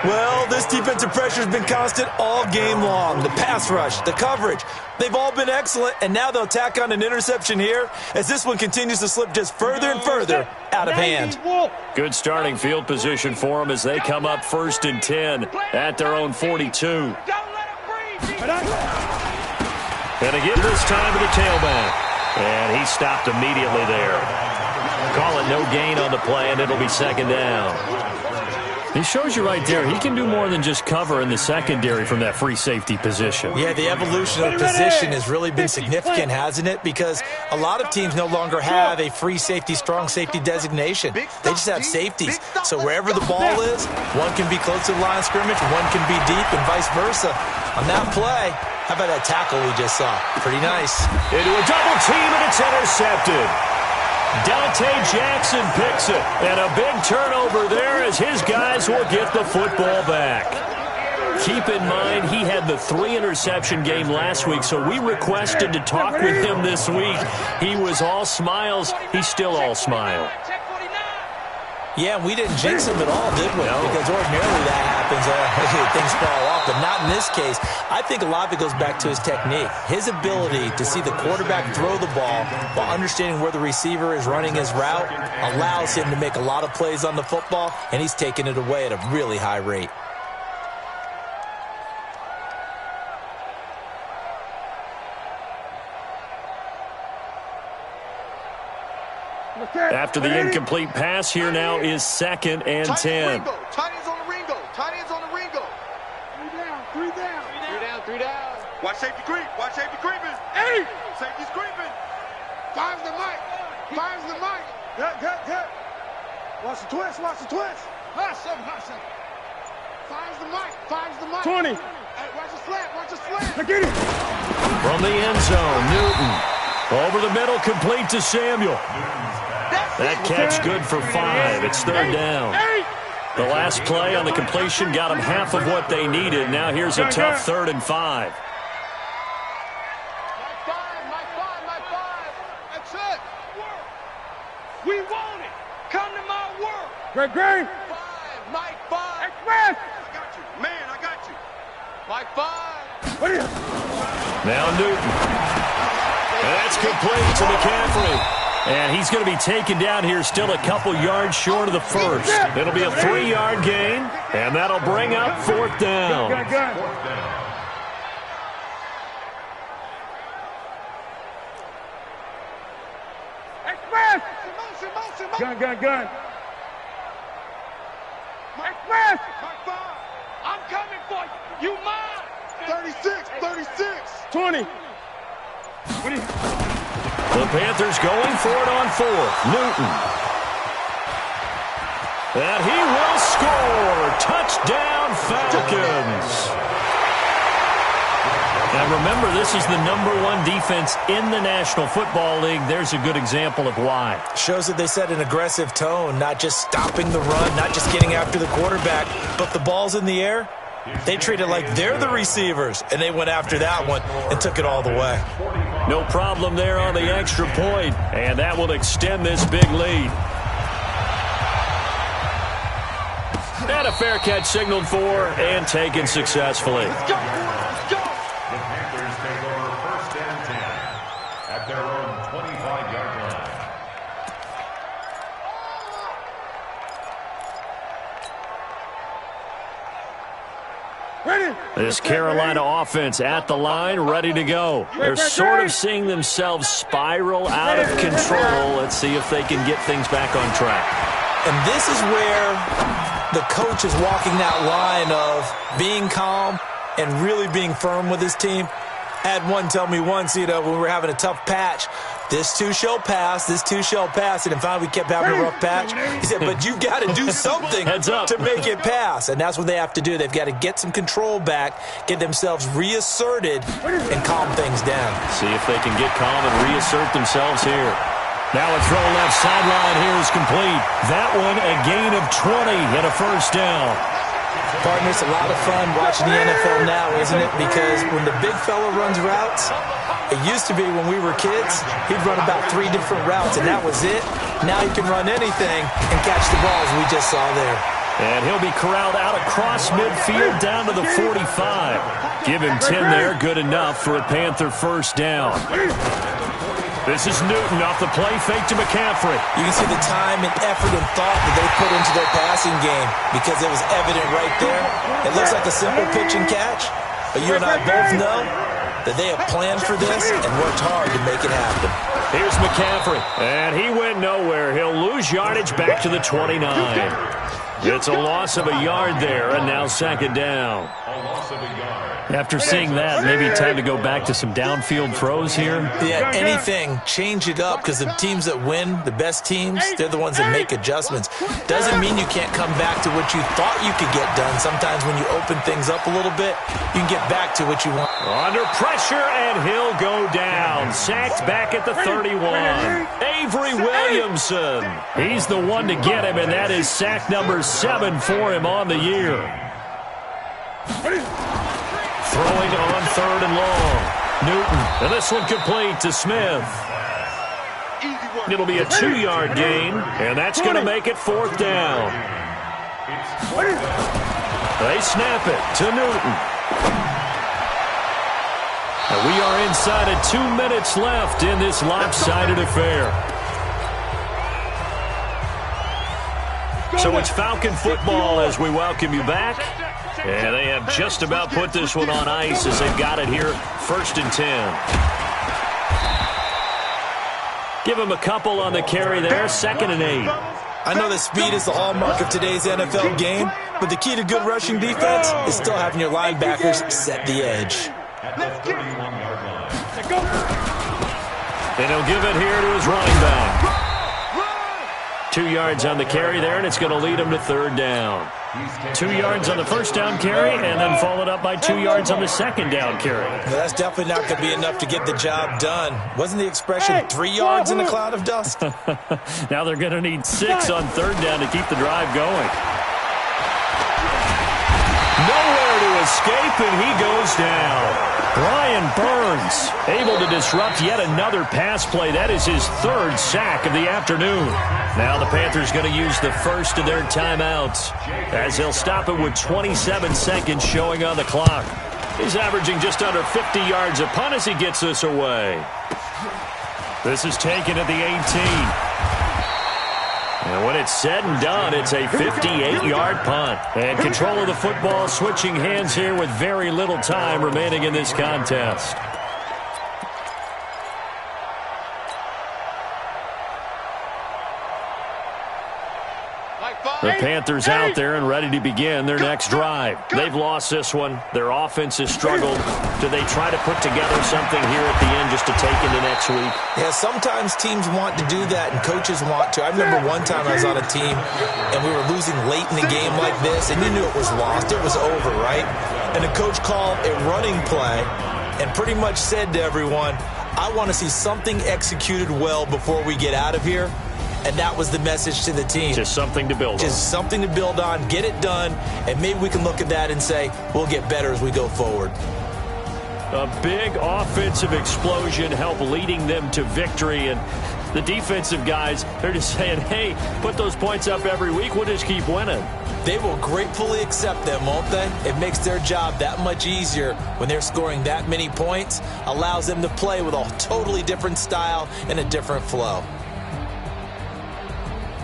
Well, this defensive pressure has been constant all game long. The pass rush, the coverage, they've all been excellent, and now they'll tack on an interception here as this one continues to slip just further and further out of hand. Good starting field position for them as they come up 1st and 10 at their own 42. And again this time to the tailback. And he stopped immediately there. Call it no gain on the play, and it'll be 2nd down. He shows you right there, he can do more than just cover in the secondary from that free safety position. Yeah, the evolution of the position has really been significant, hasn't it? Because a lot of teams no longer have a free safety, strong safety designation. They just have safeties. So wherever the ball is, one can be close to the line of scrimmage, one can be deep, and vice versa. On that play, how about that tackle we just saw? Pretty nice. Into a double team, and it's intercepted. Dante Jackson picks it, and a big turnover there as his guys will get the football back. Keep in mind, he had the 3-interception game last week, so we requested to talk with him this week. He was all smiles. He's still all smile. Yeah, we didn't jinx him at all, did we? No. Because ordinarily that happens. Things fall off, but not in this case. I think a lot of it goes back to his technique. His ability to see the quarterback throw the ball while understanding where the receiver is running his route allows him to make a lot of plays on the football, and he's taking it away at a really high rate. After the incomplete pass, here now is 2nd and 10. Tight ends on the Ringo. Tight ends on the Ringo. 3 down. Watch safety creep. Watch safety creeping. 8. Safety's creeping. Five's the mic. Good. Watch the twist. Hustle. Five's the mic. 20. Hey, watch the slant. Get it. From the end zone, Newton. Over the middle, complete to Samuel. That catch good for 5. It's 3rd down. The last play on the completion got them half of what they needed. Now here's a tough 3rd and 5. Mike 5. That's it. We want it. Come to my work. Great. 5. Mike 5. Express. I got you. Man, I got you. Mike 5. What are you? Now Newton. And that's complete to McCaffrey. And he's going to be taken down here still a couple yards short of the first. It'll be a 3-yard gain, and that'll bring up 4th down. Express. Gun. Express. Mike 5. I'm coming for you. You mine. 36. 20. What are you? The Panthers going for it on 4th. Newton. And he will score. Touchdown, Falcons. Now remember, this is the #1 defense in the National Football League. There's a good example of why. Shows that they set an aggressive tone, not just stopping the run, not just getting after the quarterback, but the ball's in the air. They treat it like they're the receivers, and they went after that one and took it all the way. No problem there on the extra point, and that will extend this big lead. And a fair catch signaled for and taken successfully. The Panthers take over 1st and 10 at their own 25-yard line. Ready. This Carolina offense at the line, ready to go. They're sort of seeing themselves spiral out of control. Let's see if they can get things back on track. And this is where the coach is walking that line of being calm and really being firm with his team. I had one tell me once, when we were having a tough patch, this too shall pass, and finally we kept having a rough patch. He said, but you've got to do something to make it pass, and that's what they have to do. They've got to get some control back, get themselves reasserted, and calm things down. See if they can get calm and reassert themselves here. Now a throw left sideline here is complete. That one a gain of 20 and a 1st down. Partner, it's a lot of fun watching the NFL now, isn't it? Because when the big fella runs routes, it used to be when we were kids, he'd run about 3 different routes, and that was it. Now he can run anything and catch the balls we just saw there. And he'll be corralled out across midfield down to the 45. Give him 10 there, good enough for a Panther first down. This is Newton off the play fake to McCaffrey. You can see the time and effort and thought that they put into their passing game because it was evident right there. It looks like a simple pitch and catch, but you and I both know that they have planned for this and worked hard to make it happen. Here's McCaffrey, and he went nowhere. He'll lose yardage back to the 29. It's a loss of a yard there, and now second down. After seeing that, maybe time to go back to some downfield throws here. Yeah, anything, change it up, because the teams that win, the best teams, they're the ones that make adjustments. Doesn't mean you can't come back to what you thought you could get done. Sometimes when you open things up a little bit, you can get back to what you want. Under pressure, and he'll go down. Sacked back at the 31. Avery Williamson. He's the one to get him, and that is sack number 7 for him on the year. Throwing on 3rd and long. Newton, and this one complete to Smith. It'll be a 2-yard gain, and that's going to make it 4th down. They snap it to Newton. And we are inside of 2 minutes left in this lopsided affair. So it's Falcon football as we welcome you back. And they have just about put this one on ice as they've got it here, 1st and 10. Give them a couple on the carry there, 2nd and 8. I know that speed is the hallmark of today's NFL game, but the key to good rushing defense is still having your linebackers set the edge. And he'll give it here to his running back. 2 yards on the carry there, and it's going to lead him to 3rd down. 2 yards on the first down carry, and then followed up by 2 yards on the second down carry. Well, that's definitely not going to be enough to get the job done. Wasn't the expression 3 yards in a cloud of dust? Now they're going to need 6 on 3rd down to keep the drive going. Nowhere to escape, and he goes down. Brian Burns able to disrupt yet another pass play. That is his 3rd sack of the afternoon. Now the Panthers going to use the first of their timeouts as he'll stop it with 27 seconds showing on the clock. He's averaging just under 50 yards a punt as he gets this away. This is taken at the 18. And when it's said and done, it's a 58-yard punt. And control of the football switching hands here with very little time remaining in this contest. The Panthers out there and ready to begin their next drive. They've lost this one. Their offense has struggled. Do they try to put together something here at the end just to take into next week? Yeah, sometimes teams want to do that and coaches want to. I remember one time I was on a team and we were losing late in the game like this, and you knew it was lost. It was over, right? And the coach called a running play and pretty much said to everyone, I want to see something executed well before we get out of here. And that was the message to the team. Just something to build on. Just something to build on, get it done, and maybe we can look at that and say, we'll get better as we go forward. A big offensive explosion helped leading them to victory. And the defensive guys, they're just saying, hey, put those points up every week. We'll just keep winning. They will gratefully accept them, won't they? It makes their job that much easier when they're scoring that many points. Allows them to play with a totally different style and a different flow.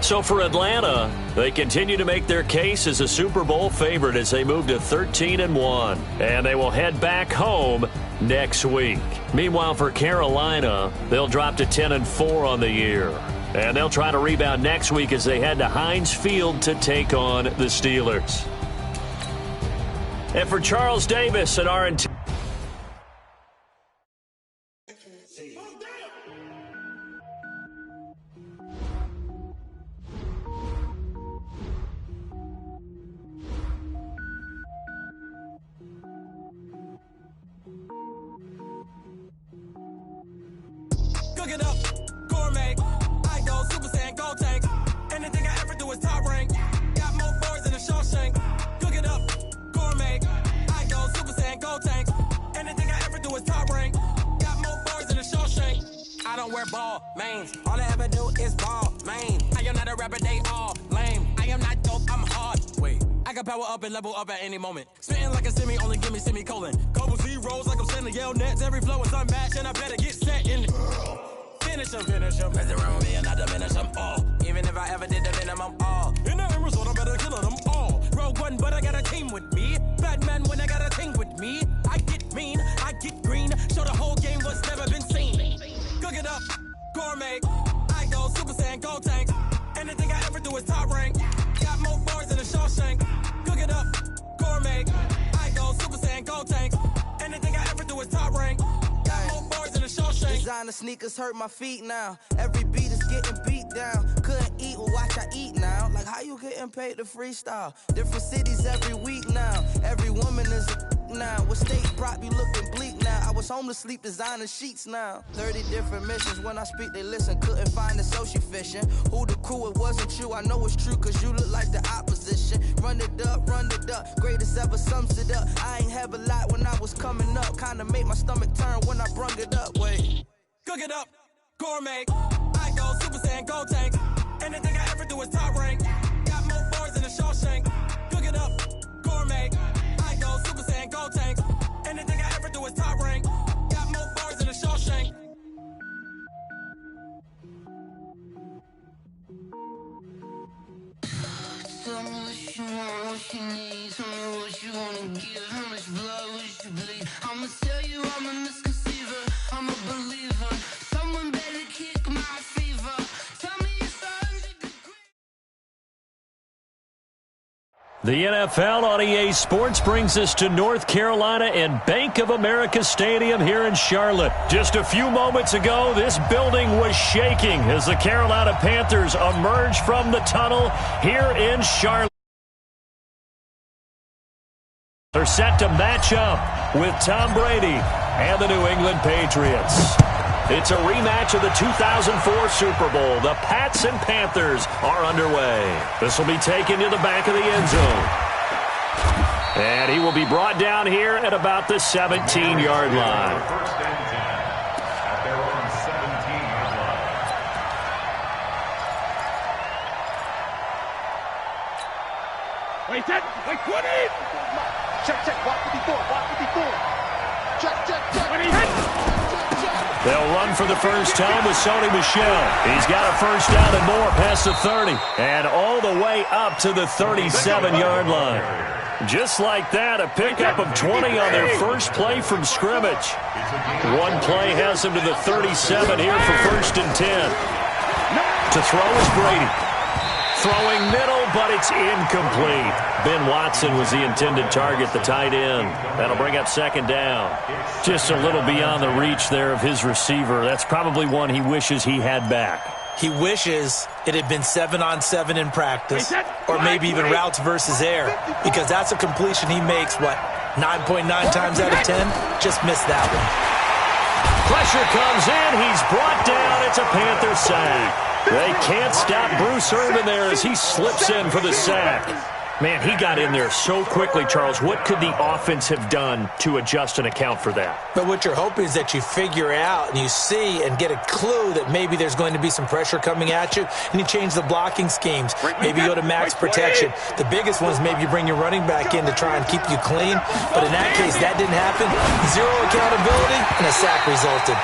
So for Atlanta, they continue to make their case as a Super Bowl favorite as they move to 13-1. And they will head back home next week. Meanwhile, for Carolina, they'll drop to 10-4 on the year. And they'll try to rebound next week as they head to Heinz Field to take on the Steelers. And for Charles Davis and our Cook it up, gourmet. I go Super Saiyan, go tank. Anything I ever do is top rank. Got more birds than a Shawshank. Cook it up, gourmet. I go Super Saiyan, go tank. Anything I ever do is top rank. Got more birds than a Shawshank. I don't wear ball, mains. All I ever do is ball, main. I am not a rapper, they all lame. I I am not dope, I'm hard. Wait, I got power up and level up at any moment. Spitting like a semi, only give me semicolon. Couple zeros like I'm sending yell nets. Every flow is unmatched and I better get set in. Finish them. Mess around with me and I diminish them all. Even if I ever did the minimum, all. In the end result, I better kill them all. Rogue one, but I got a team with me. Bad man when I got a team with me. I get mean, I get green. Show the whole game what's never been seen. Cook it up, gourmet. I go Super Saiyan, Gold Tank. Anything I ever do is top rank. Got more bars than a Shawshank. Cook it up, gourmet. I go Super Saiyan, Gold Tank. Anything I ever do is top rank. Got more bars than a Shawshank. Designer sneakers hurt my feet now. Every beat is getting beat down. Couldn't eat, well watch I eat now. Like how you getting paid to freestyle? Different cities every week now. Every woman is a now. What state prop you looking bleak now? I was home to sleep designer sheets now. 30 different missions. When I speak they listen. Couldn't find it so she fishing. Who the crew? It wasn't you. I know it's true cause you look like the opposition. Run it up. Greatest ever sums it up. I ain't have a lot when I was coming up. Kinda made my stomach turn when I brung it up. Wait. Cook it up, gourmet. I go Super Saiyan, Gold Tank. Anything I ever do is top rank. Got more bars than a Shawshank. Cook it up, gourmet. I go Super Saiyan, Gold Tank. Anything I ever do is top rank. Got more bars than a Shawshank. Tell me what you want, what you need. Tell me what you wanna give. How much blood would you bleed? I'ma tell you I'm a misconceiver. I'm a believer. Someone better kick my fever. Tell me it's 100 degrees. The NFL on EA Sports brings us to North Carolina and Bank of America Stadium here in Charlotte. Just a few moments ago, this building was shaking as the Carolina Panthers emerged from the tunnel here in Charlotte. They're set to match up with Tom Brady and the New England Patriots. It's a rematch of the 2004 Super Bowl. The Pats and Panthers are underway. This will be taken to the back of the end zone. And he will be brought down here at about the 17-yard line. First and 10 at their own 17-yard line. Wait, that, wait, 20! Check, block 54. Check. When he hits! They'll run for the first time with Sony Michel. He's got a first down and more past the 30. And all the way up to the 37-yard line. Just like that, a pickup of 20 on their first play from scrimmage. One play has them to the 37 here for first and 10. To throw is Brady. Throwing middle, but it's incomplete. Ben Watson was the intended target, the tight end. That'll bring up second down. Just a little beyond the reach there of his receiver. That's probably one he wishes he had back. He wishes it had been 7-on-7 in practice, or maybe even routes versus air, because that's a completion he makes, 9.9 times out of 10? Just missed that one. Pressure comes in. He's brought down. It's a Panther sack. They can't stop Bruce Irvin there as he slips in for the sack. Man, he got in there so quickly, Charles. What could the offense have done to adjust and account for that? But what you're hoping is that you figure out and you see and get a clue that maybe there's going to be some pressure coming at you, and you change the blocking schemes. Maybe you go to max protection. The biggest one is maybe you bring your running back in to try and keep you clean. But in that case, that didn't happen. Zero accountability, and a sack resulted.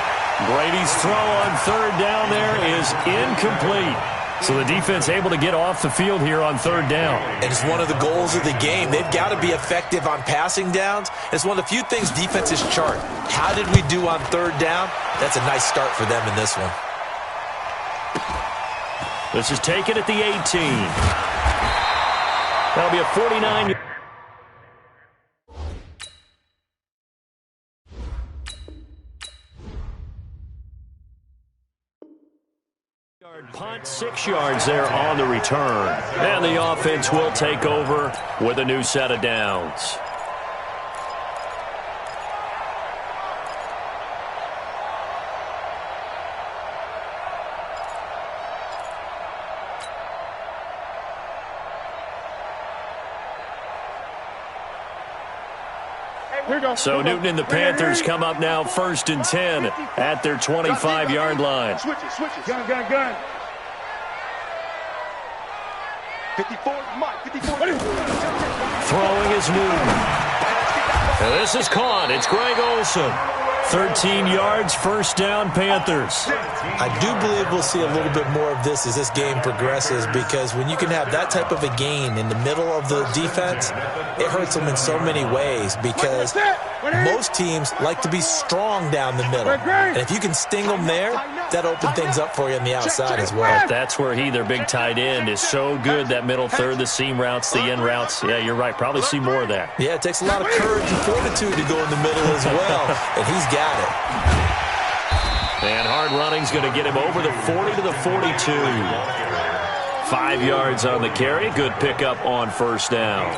Brady's throw on third down there is incomplete. So the defense able to get off the field here on third down. And it's one of the goals of the game. They've got to be effective on passing downs. It's one of the few things defenses chart. How did we do on third down? That's a nice start for them in this one. This is taken at the 18. That'll be a 49. Punt 6 yards there on the return. And the offense will take over with a new set of downs. So Newton and the Panthers come up now first and 10 at their 25-yard line. Switch it. Gun. 54, Mike, 54. Throwing is Newton. And this is caught. It's Greg Olsen. 13 yards, first down, Panthers. I do believe we'll see a little bit more of this as this game progresses, because when you can have that type of a gain in the middle of the defense, it hurts them in so many ways, because most teams like to be strong down the middle. And if you can sting them there, that opens things up for you on the outside as well. But that's where their big tight end, is so good, that middle third, the seam routes, the in routes. Yeah, you're right. Probably see more of that. Yeah, it takes a lot of courage and fortitude to go in the middle as well, and he's got it. And hard running's going to get him over the 40 to the 42. 5 yards on the carry. Good pickup on first down.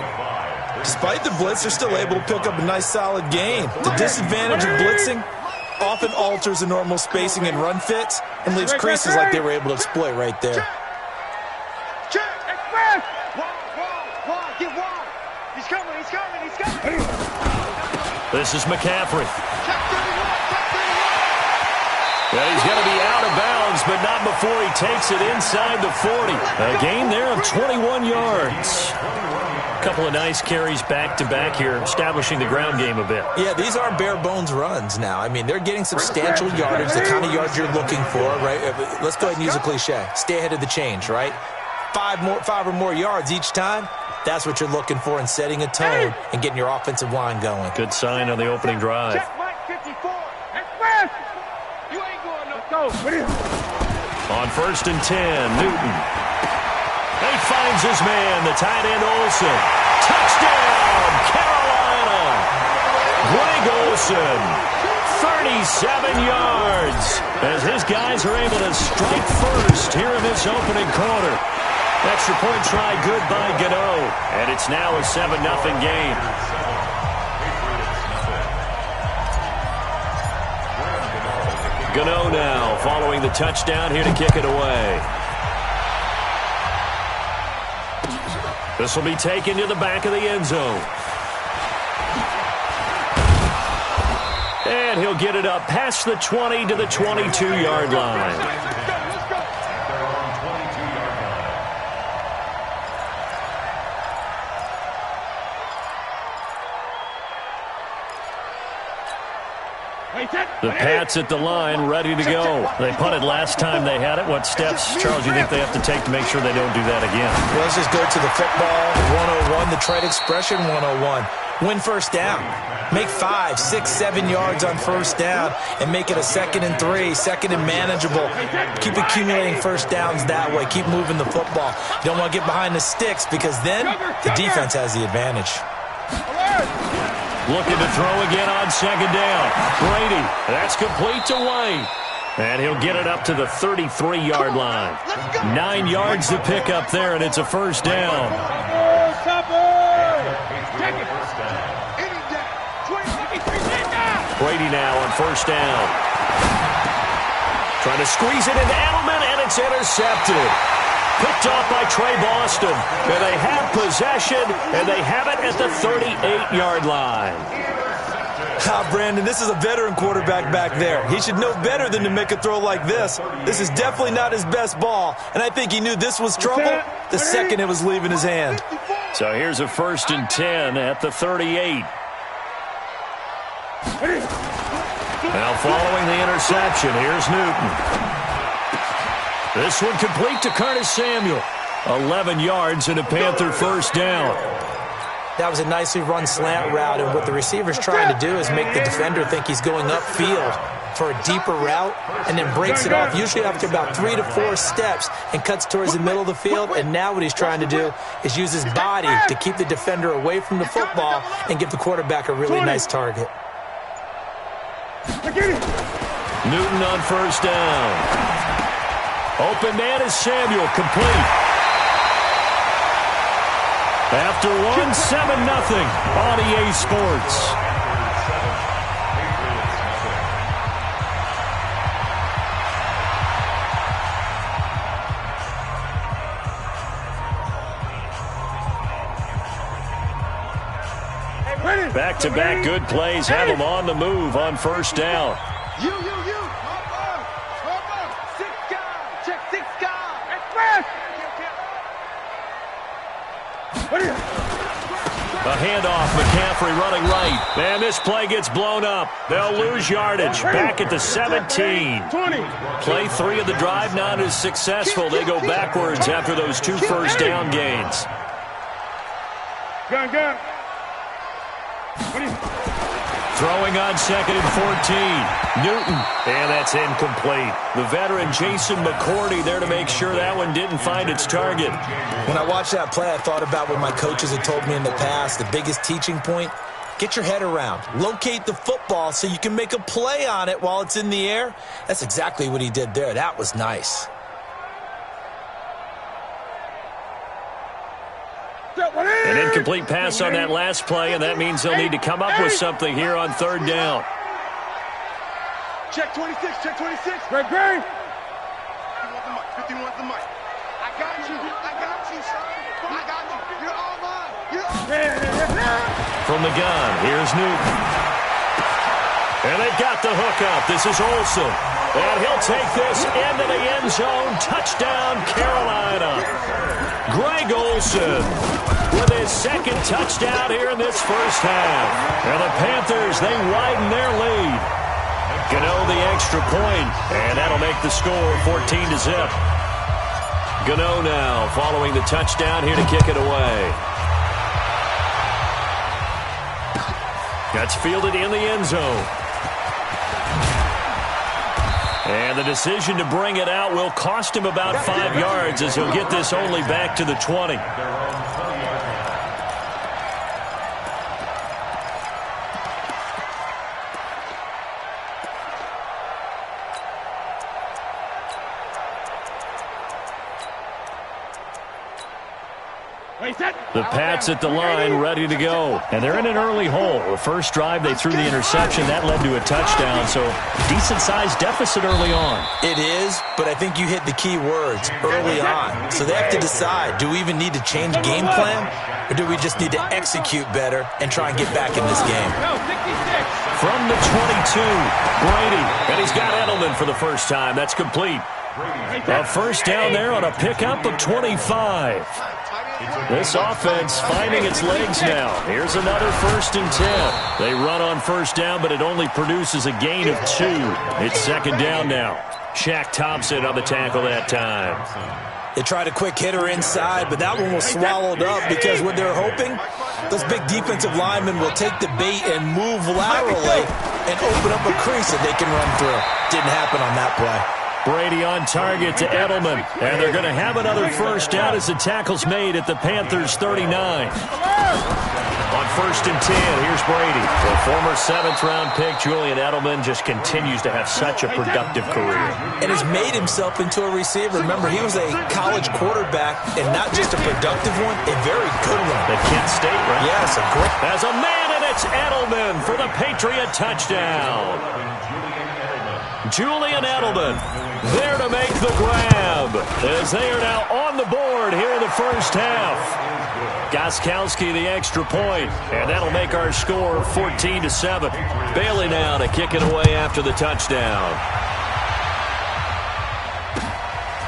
Despite the blitz, they're still able to pick up a nice, solid gain. The disadvantage of blitzing often alters the normal spacing and run fits and leaves creases like they were able to exploit right there. This is McCaffrey. Well, he's going to be out of bounds, but not before he takes it inside the 40. A gain there of 21 yards. A couple of nice carries back-to-back here, establishing the ground game a bit. Yeah, these aren't bare-bones runs now. I mean, they're getting substantial yardage, the kind of yards you're looking for, right? Let's go ahead and use a cliche. Stay ahead of the change, right? 5 or more yards each time. That's what you're looking for in setting a tone and getting your offensive line going. Good sign on the opening drive. On 1st and 10, Newton. He finds his man, the tight end Olsen. Touchdown, Carolina! Greg Olsen, 37 yards, as his guys are able to strike first here in this opening quarter. Extra point try good by Gano, and it's now a 7-0 game. Gano now following the touchdown here to kick it away. This will be taken to the back of the end zone. And he'll get it up past the 20 to the 22-yard line. The Pats at the line, ready to go. They punted last time they had it. What steps, Charles, do you think they have to take to make sure they don't do that again? Well, let's just go to the football 101, the trade expression 101. Win first down. Make 5, 6, 7 yards on first down and make it a 2nd and 3, 2nd and manageable. Keep accumulating first downs that way. Keep moving the football. You don't want to get behind the sticks, because then the defense has the advantage. Looking to throw again on 2nd down. Brady, that's complete to White. And he'll get it up to the 33-yard line. 9 yards to pick up there, and it's a first down. Brady now on first down. Trying to squeeze it into Edelman, and it's intercepted. Picked off by Trey Boston. And they have possession, and they have it at the 38-yard line. Brandon, this is a veteran quarterback back there. He should know better than to make a throw like this. This is definitely not his best ball, and I think he knew this was trouble the second it was leaving his hand. So here's a 1st and 10 at the 38. Now following the interception, here's Newton. This one complete to Curtis Samuel. 11 yards and a Panther first down. That was a nicely run slant route, and what the receiver's trying to do is make the defender think he's going upfield for a deeper route, and then breaks it off, usually after about 3 to 4 steps, and cuts towards the middle of the field. And now what he's trying to do is use his body to keep the defender away from the football and give the quarterback a really nice target. Newton on first down. Open man is Samuel, complete. After one, 7-0 on EA Sports. Back-to-back good plays have them on the move on first down. A handoff, McCaffrey running right. And this play gets blown up. They'll lose yardage. Back at the 17. Play 3 of the drive not as successful. They go backwards after those 2 first down gains. Gun. Throwing on 2nd and 14. Newton. And that's incomplete. The veteran Jason McCourty there to make sure that one didn't find its target. When I watched that play, I thought about what my coaches had told me in the past. The biggest teaching point, get your head around. Locate the football so you can make a play on it while it's in the air. That's exactly what he did there. That was nice. An incomplete pass on that last play, and that means they'll need to come up with something here on 3rd down. Check 26, check 26. Great. 51 the mic. I got you, son. I got you. You're all mine. From the gun, here's Newton. And they've got the hook up. This is Olsen. And he'll take this into the end zone. Touchdown, Carolina. Greg Olsen with his 2nd touchdown here in this first half. And the Panthers, they widen their lead. Gano the extra point, and that'll make the score 14-0. Gano now following the touchdown here to kick it away. That's fielded in the end zone. And the decision to bring it out will cost him about 5 yards as he'll get this only back to the 20. The Pats at the line, ready to go. And they're in an early hole. The first drive, they threw the interception. That led to a touchdown, so decent-sized deficit early on. It is, but I think you hit the key words, early on. So they have to decide, do we even need to change game plan, or do we just need to execute better and try and get back in this game? From the 22, Brady. And he's got Edelman for the first time. That's complete. A first down there on a pickup of 25. This offense finding its legs now. Here's another 1st and 10. They run on first down, but it only produces a gain of 2. It's 2nd down now. Shaq Thompson on the tackle that time. They tried a quick hitter inside, but that one was swallowed up because what they're hoping, those big defensive linemen will take the bait and move laterally and open up a crease that they can run through. Didn't happen on that play. Brady on target to Edelman. And they're going to have another first down as the tackle's made at the Panthers' 39. On 1st and 10, here's Brady. The former 7th-round pick, Julian Edelman, just continues to have such a productive career. And has made himself into a receiver. Remember, he was a college quarterback, and not just a productive one, a very good one. At Kent State, right? Yes, a great. As a man, and it's Edelman for the Patriot touchdown. Julian Edelman there to make the grab as they are now on the board here in the first half. Gostkowski the extra point, and that'll make our score 14-7. Bailey now to kick it away after the touchdown.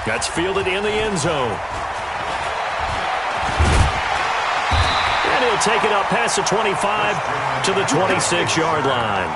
That's fielded in the end zone. And he'll take it up past the 25 to the 26-yard line.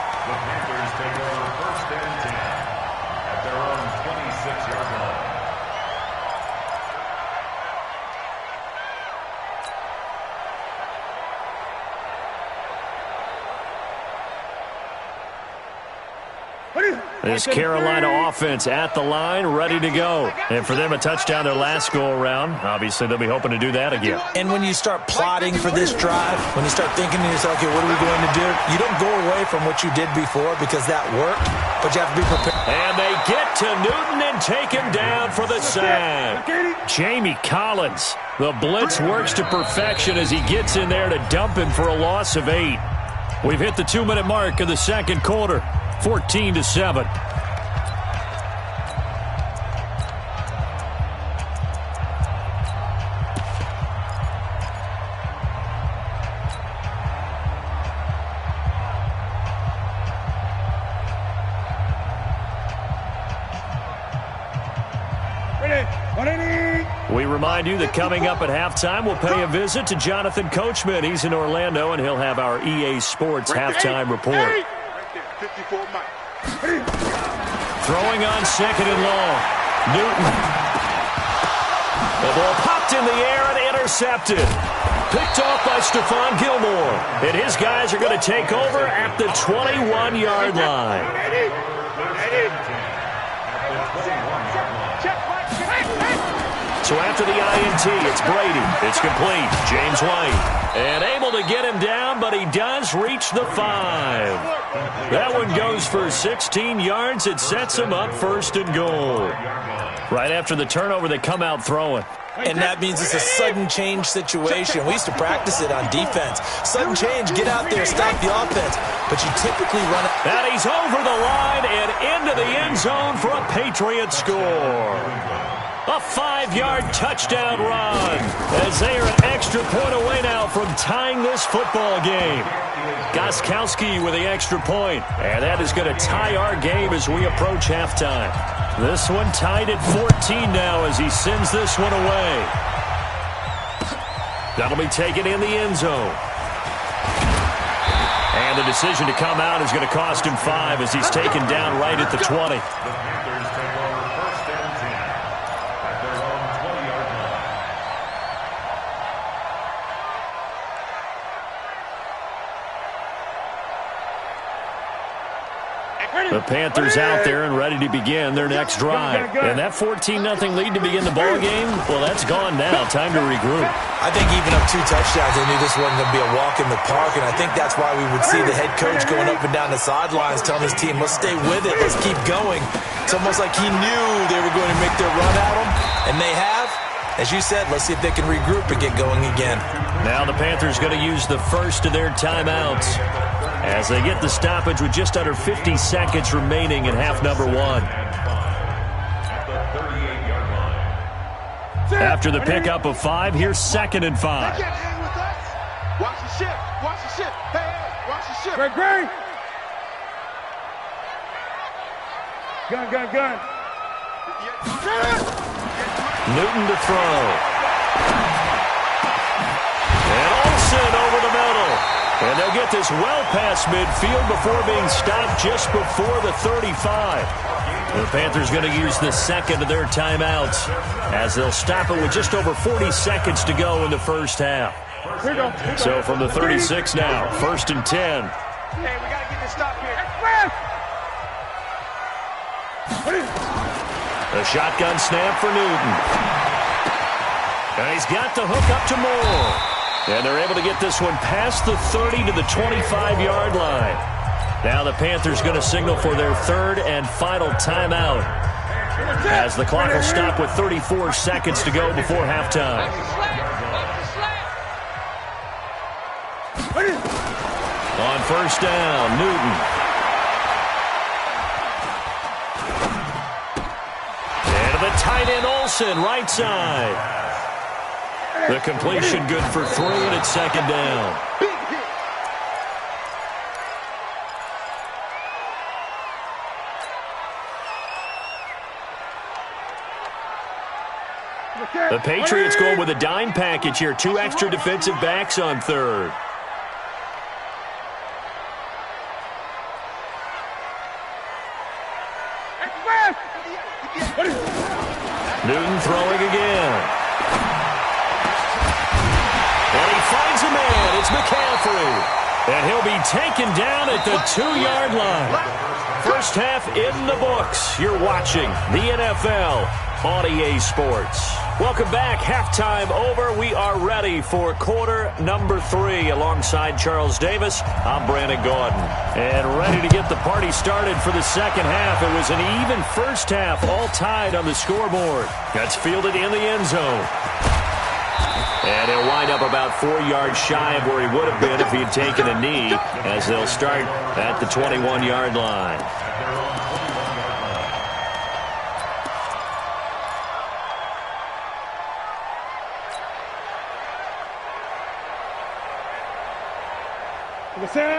This Carolina offense at the line, ready to go. And for them, a touchdown their last go-around. Obviously, they'll be hoping to do that again. And when you start plotting for this drive, when you start thinking to yourself, okay, what are we going to do? You don't go away from what you did before because that worked, but you have to be prepared. And they get to Newton and take him down for the sack. Jamie Collins. The blitz works to perfection as he gets in there to dump him for a loss of 8. We've hit the 2-minute mark of the second quarter. 14-7. We remind you that coming up at halftime, we'll pay a visit to Jonathan Coachman. He's in Orlando, and he'll have our EA Sports halftime report. Right there, 54 miles. Throwing on second and long. Newton. The ball popped in the air and intercepted. Picked off by Stephon Gilmore. And his guys are going to take over at the 21-yard line. So after the INT, it's Brady. It's complete. James White. And able to get him down, but he does reach the 5. That one goes for 16 yards. It sets him up first and goal. Right after the turnover, they come out throwing. And that means it's a sudden change situation. We used to practice it on defense. Sudden change, get out there, stop the offense. But you typically run it. And he's over the line and into the end zone for a Patriot score. A 5-yard touchdown run as they are an extra point away now from tying this football game. Gostkowski with the extra point, and that is going to tie our game as we approach halftime. This one tied at 14 now as he sends this one away. That'll be taken in the end zone. And the decision to come out is going to cost him 5 as he's taken down right at the 20. The Panthers out there and ready to begin their next drive. And that 14-0 lead to begin the ball game, well, that's gone now. Time to regroup. I think even up 2 touchdowns, they knew this wasn't going to be a walk in the park, and I think that's why we would see the head coach going up and down the sidelines telling his team, let's stay with it, let's keep going. It's almost like he knew they were going to make their run at him, and they have. As you said, let's see if they can regroup and get going again. Now the Panthers going to use the first of their timeouts as they get the stoppage with just under 50 seconds remaining in half number 1. After the pickup of 5, here's 2nd and 5. Watch the ship. Watch the ship. Hey, watch the ship. Greg. Gun. Newton to throw. And Olsen over the middle. And they'll get this well past midfield before being stopped just before the 35. The Panthers going to use the second of their timeouts as they'll stop it with just over 40 seconds to go in the first half. So from the 36 now, 1st and 10. Hey, we got to get this stop here. A shotgun snap for Newton. And he's got the hook up to Moore. And they're able to get this one past the 30 to the 25-yard line. Now the Panthers going to signal for their 3rd and final timeout as the clock will stop with 34 seconds to go before halftime. On 1st down, Newton. And the tight end Olsen, right side. The completion good for 3, and it's 2nd down. The Patriots going with a dime package here. 2 extra defensive backs on 3rd. Newton throwing again. And he finds a man. It's McCaffrey. And he'll be taken down at the 2-yard line. First half in the books. You're watching the NFL on EA Sports. Welcome back. Halftime over. We are ready for quarter number 3. Alongside Charles Davis, I'm Brandon Gordon. And ready to get the party started for the second half. It was an even first half, all tied on the scoreboard. That's fielded in the end zone. And he'll wind up about 4 yards shy of where he would have been if he had taken a knee, as they'll start at the 21-yard line.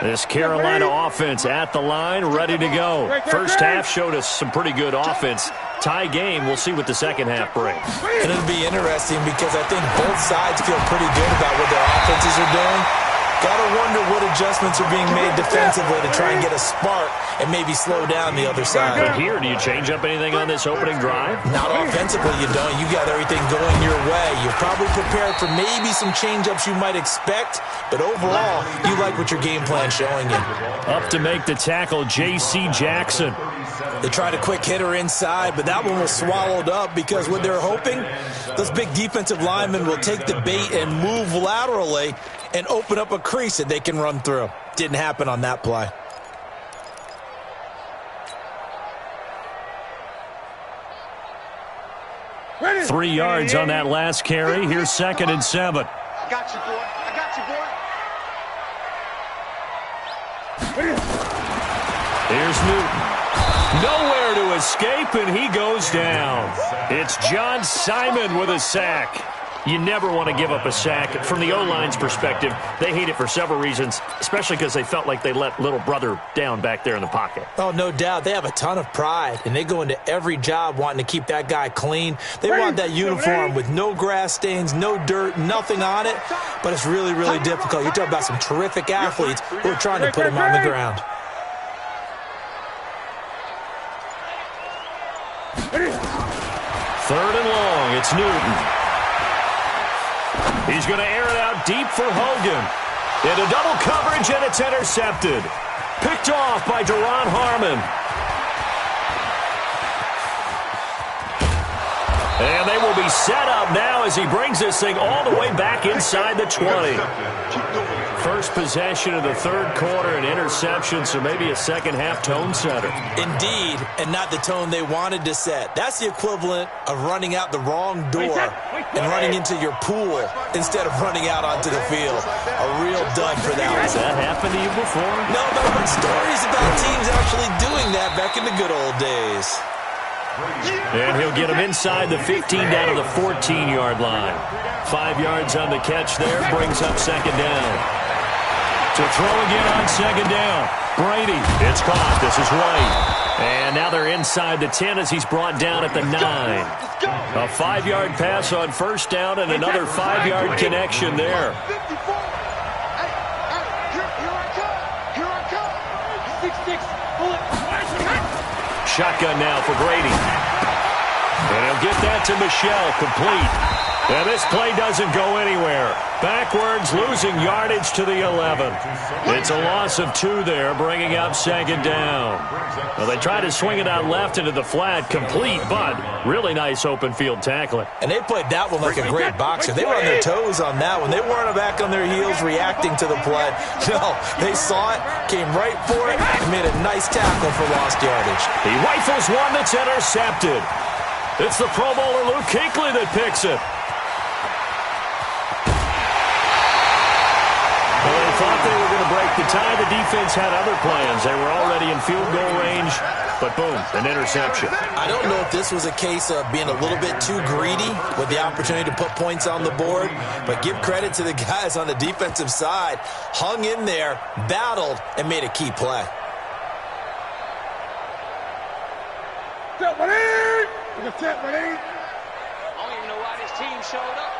This Carolina offense at the line, ready to go. First half showed us some pretty good offense. Tie game. We'll see what the second half brings. And it'll be interesting because I think both sides feel pretty good about what their offenses are doing. Gotta wonder what adjustments are being made defensively to try and get a spark and maybe slow down the other side. But here, do you change up anything on this opening drive? Not offensively, you don't. You got everything going your way. You're probably prepared for maybe some change-ups you might expect, but overall, you like what your game plan's showing you. Up to make the tackle, J.C. Jackson. They tried a quick hitter inside, but that one was swallowed up because what they're hoping, those big defensive linemen will take the bait and move laterally and open up a crease that they can run through. Didn't happen on that play. Ready. 3 yards on that last carry. Here's 2nd and 7. I got you, boy. I got you, boy. Ready. Here's Newton. Nowhere to escape, and he goes down. It's John Simon with a sack. You never want to give up a sack. From the O-line's perspective, they hate it for several reasons, especially because they felt like they let little brother down back there in the pocket. Oh, no doubt. They have a ton of pride, and they go into every job wanting to keep that guy clean. They want that uniform with no grass stains, no dirt, nothing on it, but it's really, really difficult. You're talking about some terrific athletes who are trying to put him on the ground. Third and long, it's Newton. He's going to air it out deep for Hogan. Into double coverage, and it's intercepted. Picked off by Deron Harmon. And they will be set up now as he brings this thing all the way back inside the 20. First possession of the third quarter, an interception, so maybe a second-half tone setter. Indeed, and not the tone they wanted to set. That's the equivalent of running out the wrong door and running into your pool instead of running out onto the field. A real dud for that one. Has that happened to you before? No, but I've heard stories about teams actually doing that back in the good old days. And he'll get him inside the 15 down to the 14-yard line. 5 yards on the catch there, brings up 2nd down. To throw again on 2nd down. Brady, it's caught. This is White. And now they're inside the 10 as he's brought down at the 9. A 5-yard pass on 1st down and another 5-yard connection there. Shotgun now for Brady. And he'll get that to Michelle, complete. And this play doesn't go anywhere. Backwards, losing yardage to the 11. It's a loss of 2 there, bringing up 2nd down. Well, they try to swing it out left into the flat, complete, but really nice open field tackling. And they played that one like a great boxer. They were on their toes on that one. They weren't back on their heels reacting to the play. No, they saw it, came right for it, and made a nice tackle for lost yardage. He rifles one that's intercepted. It's the Pro Bowler Luke Kuechly that picks it. Well, they thought they were going to break the tie. The defense had other plans. They were already in field goal range, but boom, an interception. I don't know if this was a case of being a little bit too greedy with the opportunity to put points on the board, but give credit to the guys on the defensive side. Hung in there, battled, and made a key play. Set ready! Set ready! I don't even know why this team showed up.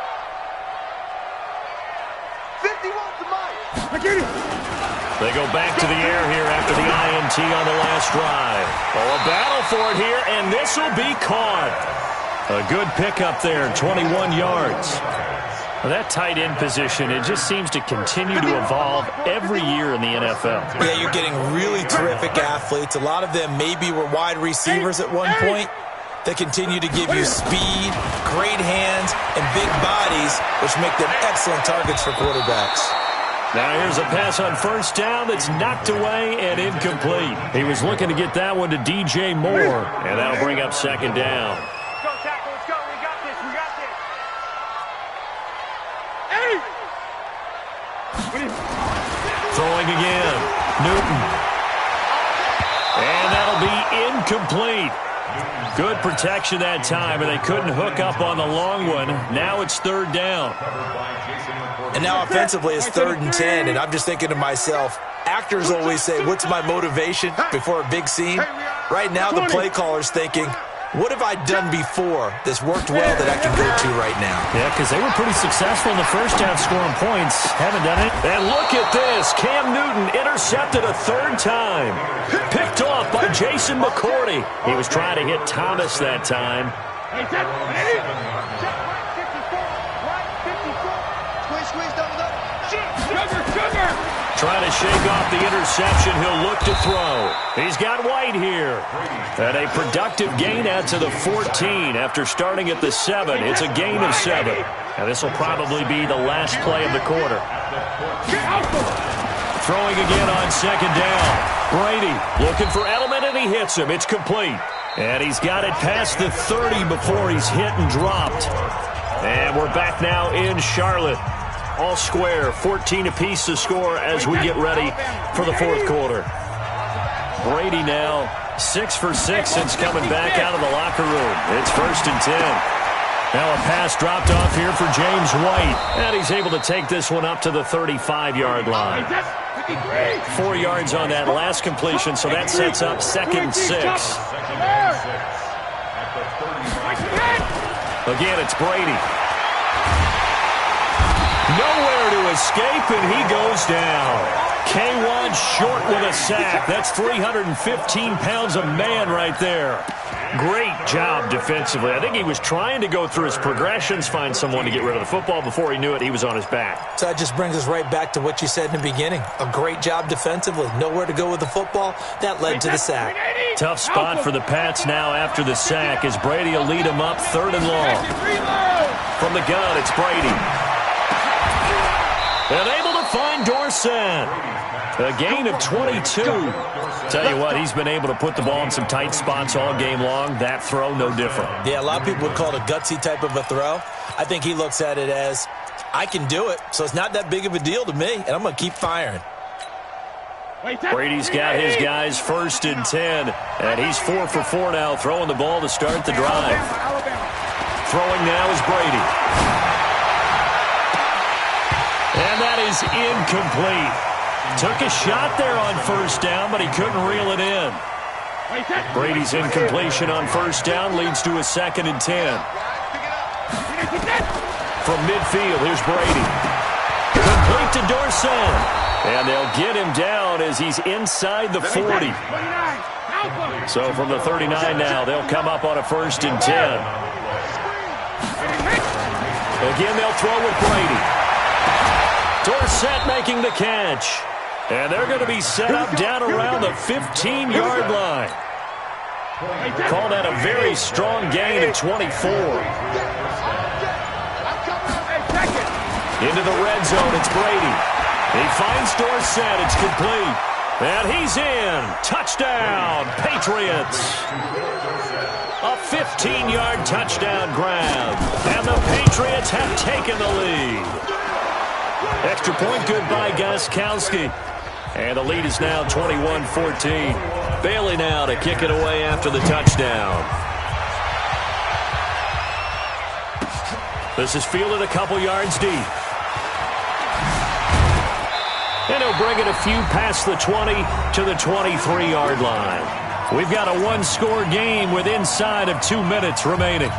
51 to Mike. They go back to the air here after the INT on the last drive. Oh, a battle for it here, and this will be caught. A good pickup there, 21 yards. Well, that tight end position, it just seems to continue to evolve every year in the NFL. Yeah, you're getting really terrific athletes. A lot of them maybe were wide receivers at one point. They continue to give you speed, great hands, and big bodies, which make them excellent targets for quarterbacks. Now here's a pass on 1st down that's knocked away and incomplete. He was looking to get that one to DJ Moore, and that'll bring up 2nd down. Let's go, tackle. Let's go. We got this. We got this. Hey! Throwing again. Newton. And that'll be incomplete. Good protection that time, and they couldn't hook up on the long one. Now it's 3rd down. And now offensively it's 3rd and 10, and I'm just thinking to myself, actors always say, what's my motivation before a big scene? Right now the play caller's thinking, What have I done before that's worked well that I can go to right now? Yeah, because they were pretty successful in the first half scoring points. Haven't done it. And look at this. Cam Newton intercepted a third time. Picked off by Jason McCourty. He was trying to hit Thomas that time. Trying to shake off the interception. He'll look to throw. He's got White here. And a productive gain out to the 14 after starting at the 7. It's a gain of 7. And this will probably be the last play of the quarter. Throwing again on second down. Brady looking for Edelman, and he hits him. It's complete. And he's got it past the 30 before he's hit and dropped. And we're back now in Charlotte. All square, 14 apiece to score as we get ready for the fourth quarter. Brady now 6 for 6 since coming back out of the locker room. It's 1st and 10. Now a pass dropped off here for James White. And he's able to take this one up to the 35-yard line. 4 yards on that last completion, so that sets up 2nd and 6. Again, it's Brady. Nowhere to escape, and he goes down. K1 short with a sack. That's 315 pounds of man right there. Great job defensively. I think he was trying to go through his progressions, find someone to get rid of the football. Before he knew it, he was on his back. So that just brings us right back to what you said in the beginning. A great job defensively. Nowhere to go with the football. That led to the sack. Tough spot for the Pats now after the sack as Brady will lead them up 3rd and long. From the gun, it's Brady. And able to find Dorsett. A gain of 22. Tell you what, he's been able to put the ball in some tight spots all game long. That throw, no different. Yeah, a lot of people would call it a gutsy type of a throw. I think he looks at it as, I can do it, so it's not that big of a deal to me, and I'm going to keep firing. Brady's got his guys 1st and 10, and he's 4 for 4 now, throwing the ball to start the drive. Throwing now is Brady. And that is incomplete. Took a shot there on 1st down, but he couldn't reel it in. Brady's incompletion on 1st down leads to a 2nd and 10. From midfield, here's Brady. Complete to Dorsett. And they'll get him down as he's inside the 40. So from the 39 now, they'll come up on a 1st and 10. Again, they'll throw with Brady. Dorsett making the catch. And they're going to be set up down around the 15-yard line. Call that a very strong gain of 24. Into the red zone, it's Brady. He finds Dorsett, it's complete. And he's in. Touchdown, Patriots. A 15-yard touchdown grab. And the Patriots have taken the lead. Extra point, good by Gostkowski. And the lead is now 21-14. Bailey now to kick it away after the touchdown. This is fielded a couple yards deep. And he'll bring it a few past the 20 to the 23-yard line. We've got a one-score game with inside of 2 minutes remaining.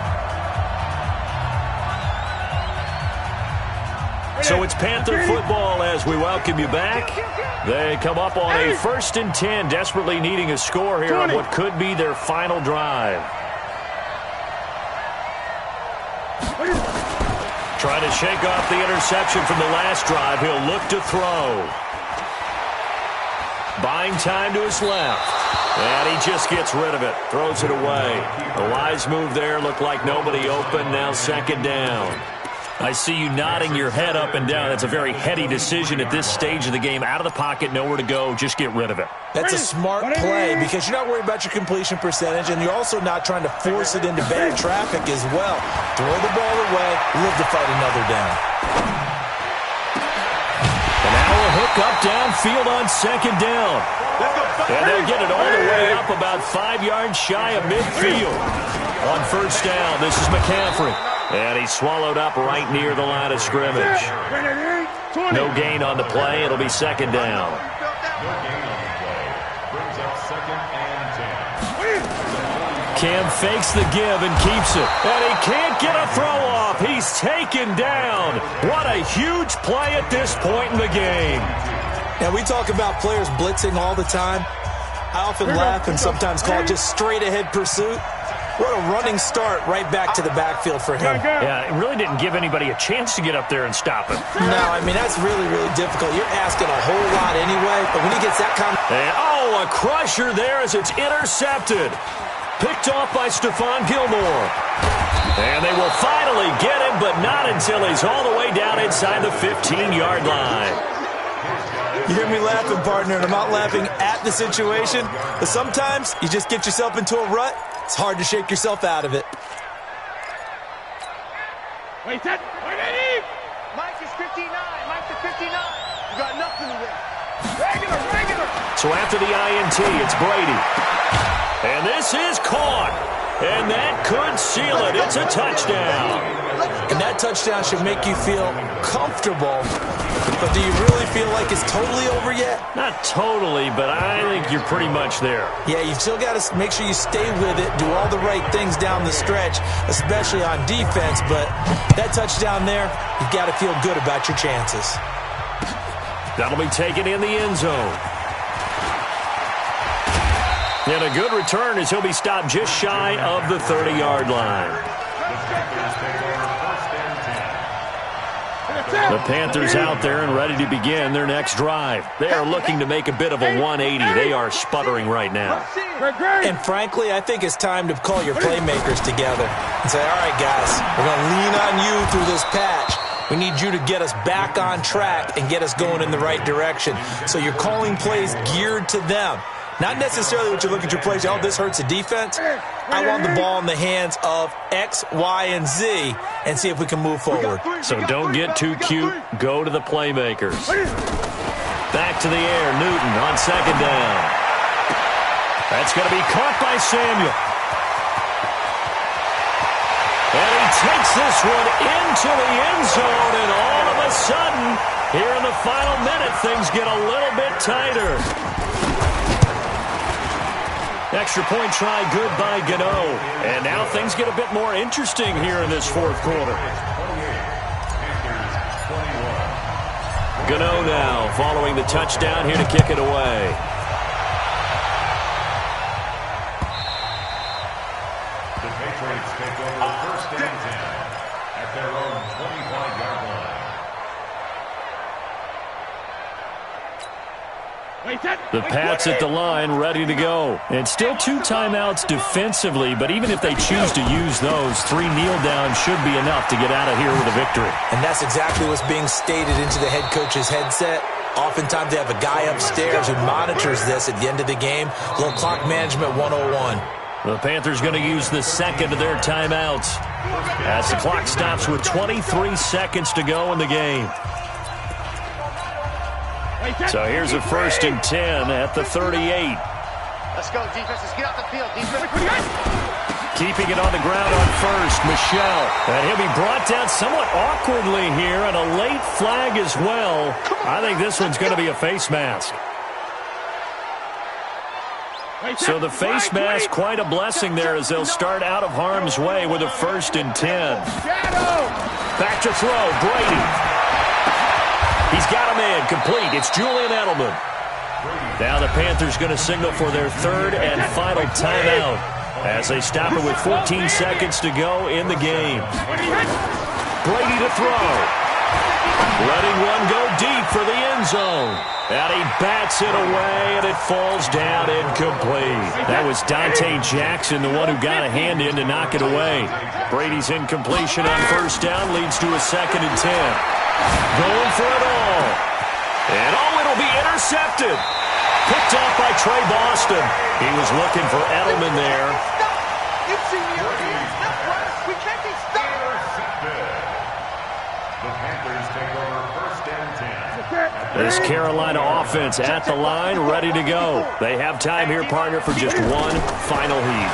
So it's Panther football as we welcome you back. They come up on a 1st and 10, desperately needing a score here on what could be their final drive. Trying to shake off the interception from the last drive. He'll look to throw. Buying time to his left. And he just gets rid of it. Throws it away. A wise move there. Looked like nobody open. Now 2nd down. I see you nodding your head up and down. That's a very heady decision at this stage of the game. Out of the pocket, nowhere to go. Just get rid of it. That's a smart play because you're not worried about your completion percentage, and you're also not trying to force it into bad traffic as well. Throw the ball away, live to fight another down. And now a hook up downfield on 2nd down. And they'll get it all the way up about 5 yards shy of midfield. On 1st down, this is McCaffrey. And he's swallowed up right near the line of scrimmage. No gain on the play. It'll be 2nd down. Cam fakes the give and keeps it. And he can't get a throw off. He's taken down. What a huge play at this point in the game. Now, we talk about players blitzing all the time. I often laugh and sometimes call it just straight-ahead pursuit. What a running start right back to the backfield for him. Yeah, it really didn't give anybody a chance to get up there and stop him. No, I mean, that's really, really difficult. You're asking a whole lot anyway, but when he gets that kind of... And, a crusher there as it's intercepted. Picked off by Stephon Gilmore. And they will finally get him, but not until he's all the way down inside the 15-yard line. You hear me laughing, partner, and I'm not laughing at the situation, but sometimes you just get yourself into a rut. It's hard to shake yourself out of it. Wait, that. Wait, Mike is 59. Mike is 59. You got nothing to win. regular. So after the INT, it's Brady. And this is caught. And that could seal it. It's a touchdown. And that touchdown should make you feel comfortable. But do you really feel like it's totally over yet? Not totally, but I think you're pretty much there. Yeah, you've still got to make sure you stay with it, do all the right things down the stretch, especially on defense. But that touchdown there, you've got to feel good about your chances. That'll be taken in the end zone. And a good return as he'll be stopped just shy of the 30-yard line. The Panthers out there and ready to begin their next drive. They are looking to make a bit of a 180. They are sputtering right now. And frankly, I think it's time to call your playmakers together and say, all right, guys, we're going to lean on you through this patch. We need you to get us back on track and get us going in the right direction. So you're calling plays geared to them. Not necessarily what you look at your plays, oh, this hurts the defense. I want the ball in the hands of X, Y, and Z and see if we can move forward. So don't get too cute. Go to the playmakers. Back to the air. Newton on second down. That's going to be caught by Samuel. And he takes this one into the end zone, and all of a sudden, here in the final minute, things get a little bit tighter. Extra point try good by Gano. And now things get a bit more interesting here in this fourth quarter. Gano now following the touchdown here to kick it away. The Patriots take over first and 10 at their own 25-yard line. The Pats at the line, ready to go. And still 2 timeouts defensively, but even if they choose to use those, 3 kneel downs should be enough to get out of here with a victory. And that's exactly what's being stated into the head coach's headset. Oftentimes they have a guy upstairs who monitors this at the end of the game. A little clock management 101. The Panthers going to use the second of their timeouts as the clock stops with 23 seconds to go in the game. So here's a 1st and 10 at the 38. Let's go, defense. Let's get out the field, defense. Keeping it on the ground on first, Michelle. And he'll be brought down somewhat awkwardly here, and a late flag as well. I think this one's going to be a face mask. So the face mask, quite a blessing there as they'll start out of harm's way with a 1st and 10. Back to throw, Brady. He's got a man complete. It's Julian Edelman. Now the Panthers going to signal for their 3rd and final timeout as they stop it with 14 seconds to go in the game. Brady to throw. Letting one go deep for the end zone. And he bats it away, and it falls down incomplete. That was Dante Jackson, the one who got a hand in to knock it away. Brady's incompletion on 1st down leads to a 2nd and 10. Going for it all. And it'll be intercepted. Picked off by Trey Boston. He was looking for Edelman there. You've seen me over here. We can't be stopped. The Panthers take over 1st and 10. This Carolina offense at the line, ready to go. They have time here, partner, for just one final heat.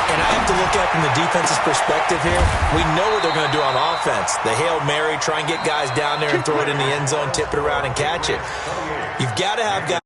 And I have to look at it from the defense's perspective here. We know what they're going to do on offense. The Hail Mary, try and get guys down there and throw it in the end zone, tip it around and catch it. You've got to have guys.